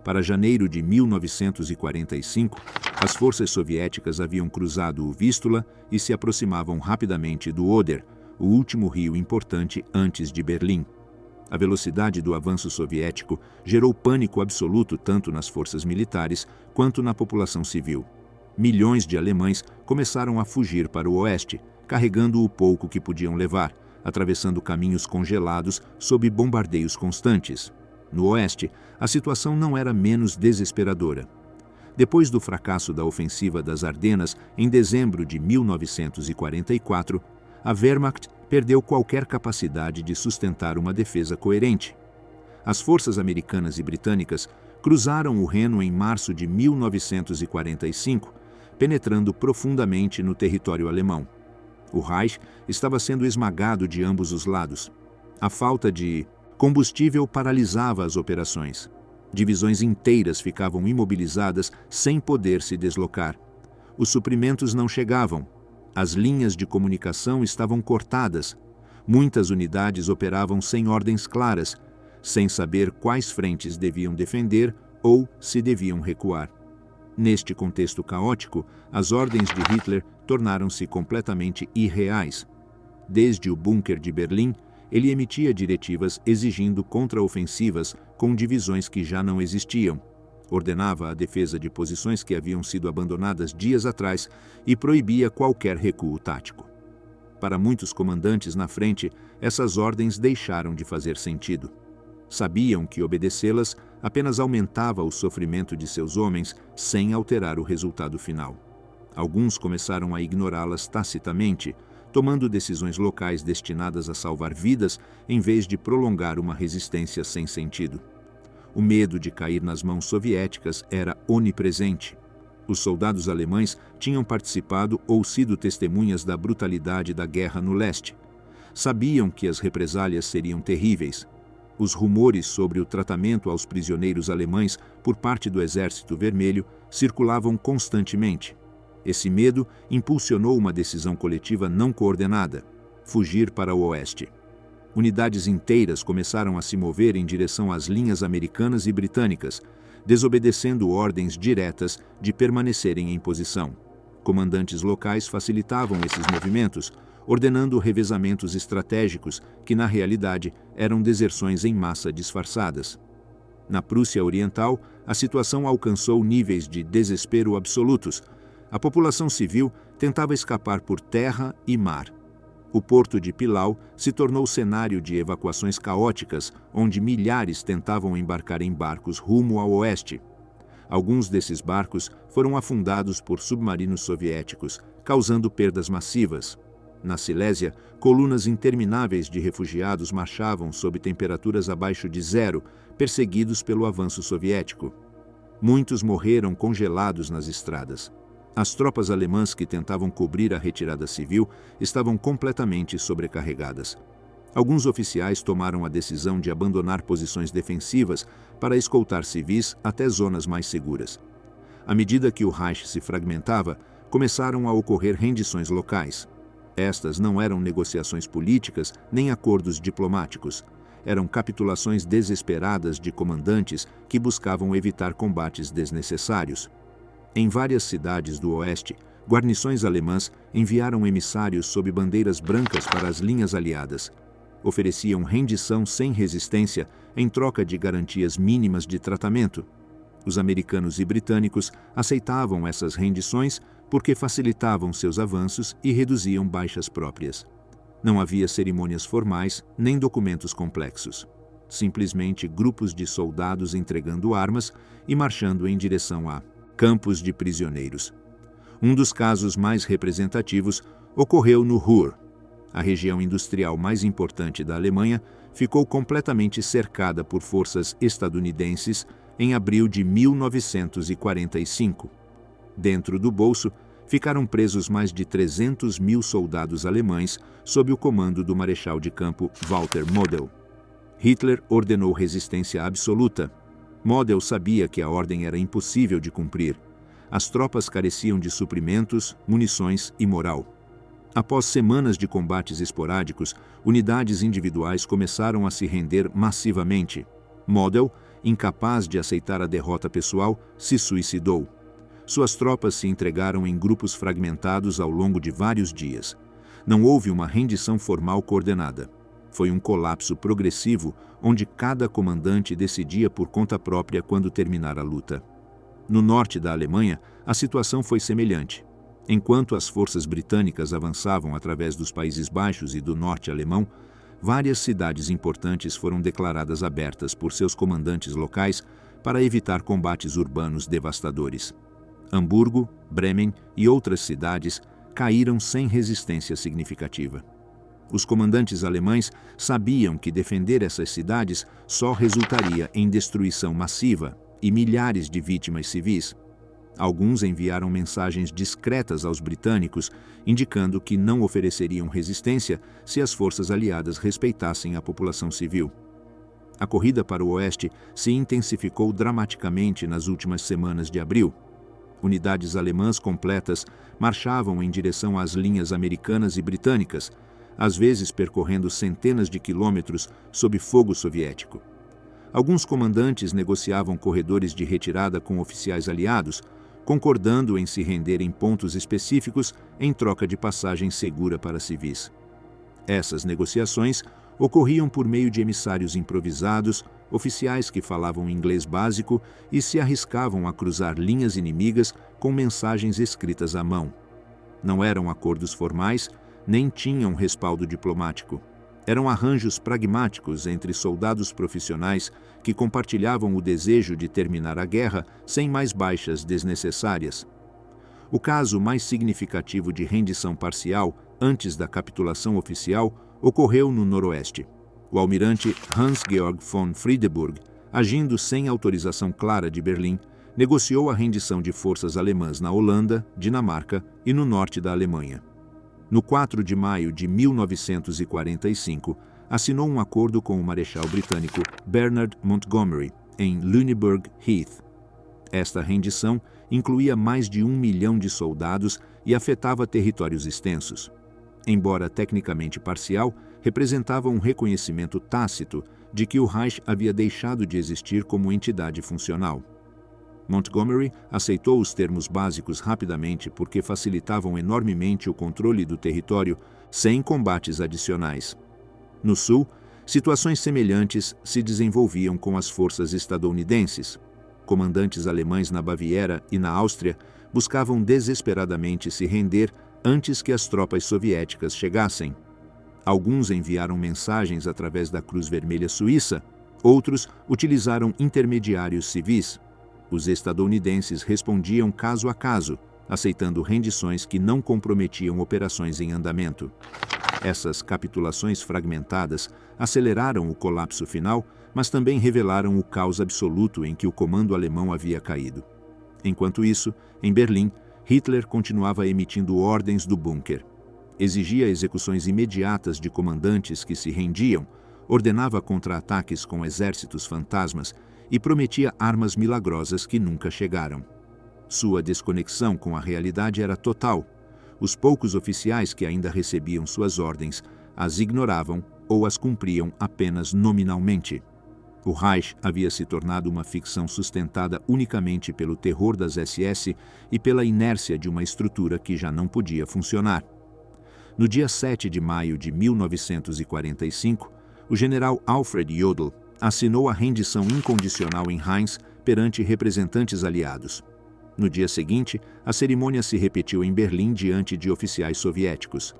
Para janeiro de 1945, as forças soviéticas haviam cruzado o Vístula e se aproximavam rapidamente do Oder, o último rio importante antes de Berlim. A velocidade do avanço soviético gerou pânico absoluto tanto nas forças militares quanto na população civil. Milhões de alemães começaram a fugir para o oeste, carregando o pouco que podiam levar, atravessando caminhos congelados sob bombardeios constantes. No oeste, a situação não era menos desesperadora. Depois do fracasso da ofensiva das Ardenas em dezembro de 1944, a Wehrmacht perdeu qualquer capacidade de sustentar uma defesa coerente. As forças americanas e britânicas cruzaram o Reno em março de 1945, penetrando profundamente no território alemão. O Reich estava sendo esmagado de ambos os lados. A falta de combustível paralisava as operações. Divisões inteiras ficavam imobilizadas sem poder se deslocar. Os suprimentos não chegavam. As linhas de comunicação estavam cortadas. Muitas unidades operavam sem ordens claras, sem saber quais frentes deviam defender ou se deviam recuar. Neste contexto caótico, as ordens de Hitler tornaram-se completamente irreais. Desde o bunker de Berlim, ele emitia diretivas exigindo contraofensivas com divisões que já não existiam. Ordenava a defesa de posições que haviam sido abandonadas dias atrás e proibia qualquer recuo tático. Para muitos comandantes na frente, essas ordens deixaram de fazer sentido. Sabiam que obedecê-las apenas aumentava o sofrimento de seus homens sem alterar o resultado final. Alguns começaram a ignorá-las tacitamente, tomando decisões locais destinadas a salvar vidas em vez de prolongar uma resistência sem sentido. O medo de cair nas mãos soviéticas era onipresente. Os soldados alemães tinham participado ou sido testemunhas da brutalidade da guerra no leste. Sabiam que as represálias seriam terríveis. Os rumores sobre o tratamento aos prisioneiros alemães por parte do Exército Vermelho circulavam constantemente. Esse medo impulsionou uma decisão coletiva não coordenada: fugir para o oeste. Unidades inteiras começaram a se mover em direção às linhas americanas e britânicas, desobedecendo ordens diretas de permanecerem em posição. Comandantes locais facilitavam esses movimentos, ordenando revezamentos estratégicos que, na realidade, eram deserções em massa disfarçadas. Na Prússia Oriental, a situação alcançou níveis de desespero absolutos. A população civil tentava escapar por terra e mar. O porto de Pilau se tornou cenário de evacuações caóticas, onde milhares tentavam embarcar em barcos rumo ao oeste. Alguns desses barcos foram afundados por submarinos soviéticos, causando perdas massivas. Na Silésia, colunas intermináveis de refugiados marchavam sob temperaturas abaixo de zero, perseguidos pelo avanço soviético. Muitos morreram congelados nas estradas. As tropas alemãs que tentavam cobrir a retirada civil estavam completamente sobrecarregadas. Alguns oficiais tomaram a decisão de abandonar posições defensivas para escoltar civis até zonas mais seguras. À medida que o Reich se fragmentava, começaram a ocorrer rendições locais. Estas não eram negociações políticas nem acordos diplomáticos. Eram capitulações desesperadas de comandantes que buscavam evitar combates desnecessários. Em várias cidades do oeste, guarnições alemãs enviaram emissários sob bandeiras brancas para as linhas aliadas. Ofereciam rendição sem resistência em troca de garantias mínimas de tratamento. Os americanos e britânicos aceitavam essas rendições porque facilitavam seus avanços e reduziam baixas próprias. Não havia cerimônias formais nem documentos complexos. Simplesmente grupos de soldados entregando armas e marchando em direção a campos de prisioneiros. Um dos casos mais representativos ocorreu no Ruhr. A região industrial mais importante da Alemanha ficou completamente cercada por forças estadunidenses em abril de 1945. Dentro do bolso, ficaram presos mais de 300 mil soldados alemães sob o comando do marechal de campo Walter Model. Hitler ordenou resistência absoluta. Model sabia que a ordem era impossível de cumprir. As tropas careciam de suprimentos, munições e moral. Após semanas de combates esporádicos, unidades individuais começaram a se render massivamente. Model, incapaz de aceitar a derrota pessoal, se suicidou. Suas tropas se entregaram em grupos fragmentados ao longo de vários dias. Não houve uma rendição formal coordenada. Foi um colapso progressivo, onde cada comandante decidia por conta própria quando terminar a luta. No norte da Alemanha, a situação foi semelhante. Enquanto as forças britânicas avançavam através dos Países Baixos e do norte alemão, várias cidades importantes foram declaradas abertas por seus comandantes locais para evitar combates urbanos devastadores. Hamburgo, Bremen e outras cidades caíram sem resistência significativa. Os comandantes alemães sabiam que defender essas cidades só resultaria em destruição massiva e milhares de vítimas civis. Alguns enviaram mensagens discretas aos britânicos, indicando que não ofereceriam resistência se as forças aliadas respeitassem a população civil. A corrida para o oeste se intensificou dramaticamente nas últimas semanas de abril. Unidades alemãs completas marchavam em direção às linhas americanas e britânicas, às vezes percorrendo centenas de quilômetros sob fogo soviético. Alguns comandantes negociavam corredores de retirada com oficiais aliados, concordando em se render em pontos específicos em troca de passagem segura para civis. Essas negociações ocorriam por meio de emissários improvisados, oficiais que falavam inglês básico e se arriscavam a cruzar linhas inimigas com mensagens escritas à mão. Não eram acordos formais, nem tinham respaldo diplomático. Eram arranjos pragmáticos entre soldados profissionais que compartilhavam o desejo de terminar a guerra sem mais baixas desnecessárias. O caso mais significativo de rendição parcial antes da capitulação oficial ocorreu no noroeste. O almirante Hans-Georg von Friedeburg, agindo sem autorização clara de Berlim, negociou a rendição de forças alemãs na Holanda, Dinamarca e no norte da Alemanha. No 4 de maio de 1945, assinou um acordo com o marechal britânico Bernard Montgomery, em Lüneburg Heath. Esta rendição incluía mais de 1 milhão de soldados e afetava territórios extensos. Embora tecnicamente parcial, representava um reconhecimento tácito de que o Reich havia deixado de existir como entidade funcional. Montgomery aceitou os termos básicos rapidamente porque facilitavam enormemente o controle do território sem combates adicionais. No sul, situações semelhantes se desenvolviam com as forças estadunidenses. Comandantes alemães na Baviera e na Áustria buscavam desesperadamente se render antes que as tropas soviéticas chegassem. Alguns enviaram mensagens através da Cruz Vermelha Suíça, outros utilizaram intermediários civis. Os estadunidenses respondiam caso a caso, aceitando rendições que não comprometiam operações em andamento. Essas capitulações fragmentadas aceleraram o colapso final, mas também revelaram o caos absoluto em que o comando alemão havia caído. Enquanto isso, em Berlim, Hitler continuava emitindo ordens do bunker. Exigia execuções imediatas de comandantes que se rendiam, ordenava contra-ataques com exércitos fantasmas e prometia armas milagrosas que nunca chegaram. Sua desconexão com a realidade era total. Os poucos oficiais que ainda recebiam suas ordens as ignoravam ou as cumpriam apenas nominalmente. O Reich havia se tornado uma ficção sustentada unicamente pelo terror das SS e pela inércia de uma estrutura que já não podia funcionar. No dia 7 de maio de 1945, o general Alfred Jodl assinou a rendição incondicional em Reims perante representantes aliados. No dia seguinte, a cerimônia se repetiu em Berlim diante de oficiais soviéticos.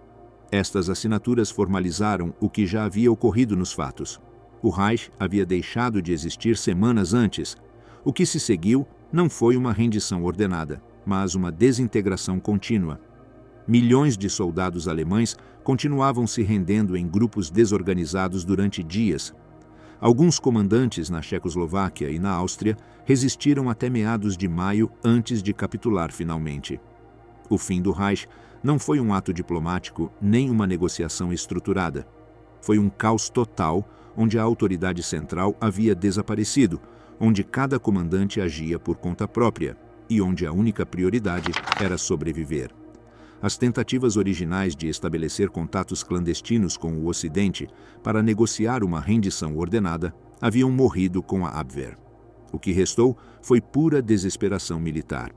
Estas assinaturas formalizaram o que já havia ocorrido nos fatos. O Reich havia deixado de existir semanas antes. O que se seguiu não foi uma rendição ordenada, mas uma desintegração contínua. Milhões de soldados alemães continuavam se rendendo em grupos desorganizados durante dias. Alguns comandantes na Tchecoslováquia e na Áustria resistiram até meados de maio antes de capitular finalmente. O fim do Reich não foi um ato diplomático nem uma negociação estruturada. Foi um caos total onde a autoridade central havia desaparecido, onde cada comandante agia por conta própria e onde a única prioridade era sobreviver. As tentativas originais de estabelecer contatos clandestinos com o Ocidente para negociar uma rendição ordenada haviam morrido com a Abwehr. O que restou foi pura desesperação militar.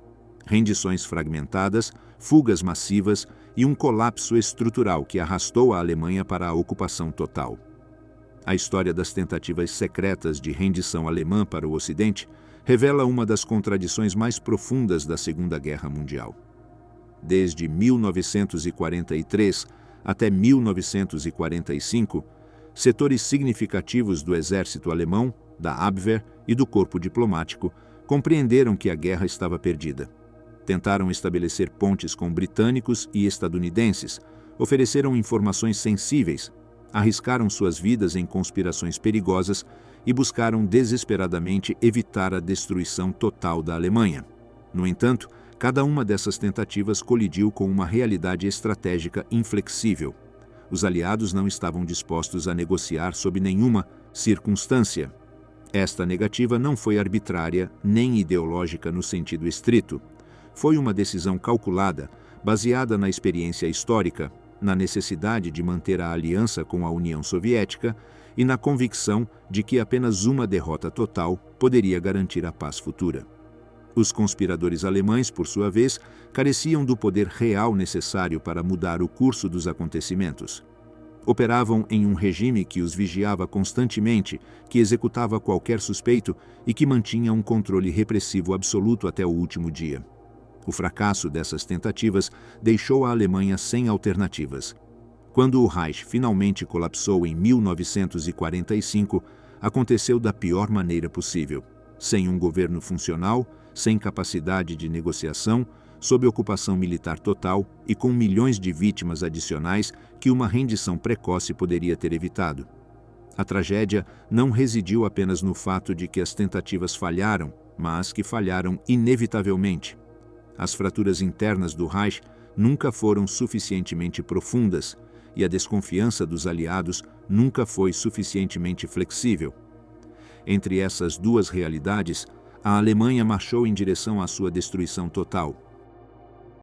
Rendições fragmentadas, fugas massivas e um colapso estrutural que arrastou a Alemanha para a ocupação total. A história das tentativas secretas de rendição alemã para o Ocidente revela uma das contradições mais profundas da Segunda Guerra Mundial. Desde 1943 até 1945, setores significativos do exército alemão, da Abwehr e do corpo diplomático compreenderam que a guerra estava perdida. Tentaram estabelecer pontes com britânicos e estadunidenses, ofereceram informações sensíveis, arriscaram suas vidas em conspirações perigosas e buscaram desesperadamente evitar a destruição total da Alemanha. No entanto, cada uma dessas tentativas colidiu com uma realidade estratégica inflexível. Os aliados não estavam dispostos a negociar sob nenhuma, Circunstância. Esta negativa não foi arbitrária nem ideológica no sentido estrito. Foi uma decisão calculada, baseada na experiência histórica, na necessidade de manter a aliança com a União Soviética e na convicção de que apenas uma derrota total poderia garantir a paz futura. Os conspiradores alemães, por sua vez, careciam do poder real necessário para mudar o curso dos acontecimentos. Operavam em um regime que os vigiava constantemente, que executava qualquer suspeito e que mantinha um controle repressivo absoluto até o último dia. O fracasso dessas tentativas deixou a Alemanha sem alternativas. Quando o Reich finalmente colapsou em 1945, aconteceu da pior maneira possível, sem um governo funcional, sem capacidade de negociação, sob ocupação militar total e com milhões de vítimas adicionais que uma rendição precoce poderia ter evitado. A tragédia não residiu apenas no fato de que as tentativas falharam, mas que falharam inevitavelmente. As fraturas internas do Reich nunca foram suficientemente profundas e a desconfiança dos aliados nunca foi suficientemente flexível. Entre essas duas realidades, a Alemanha marchou em direção à sua destruição total.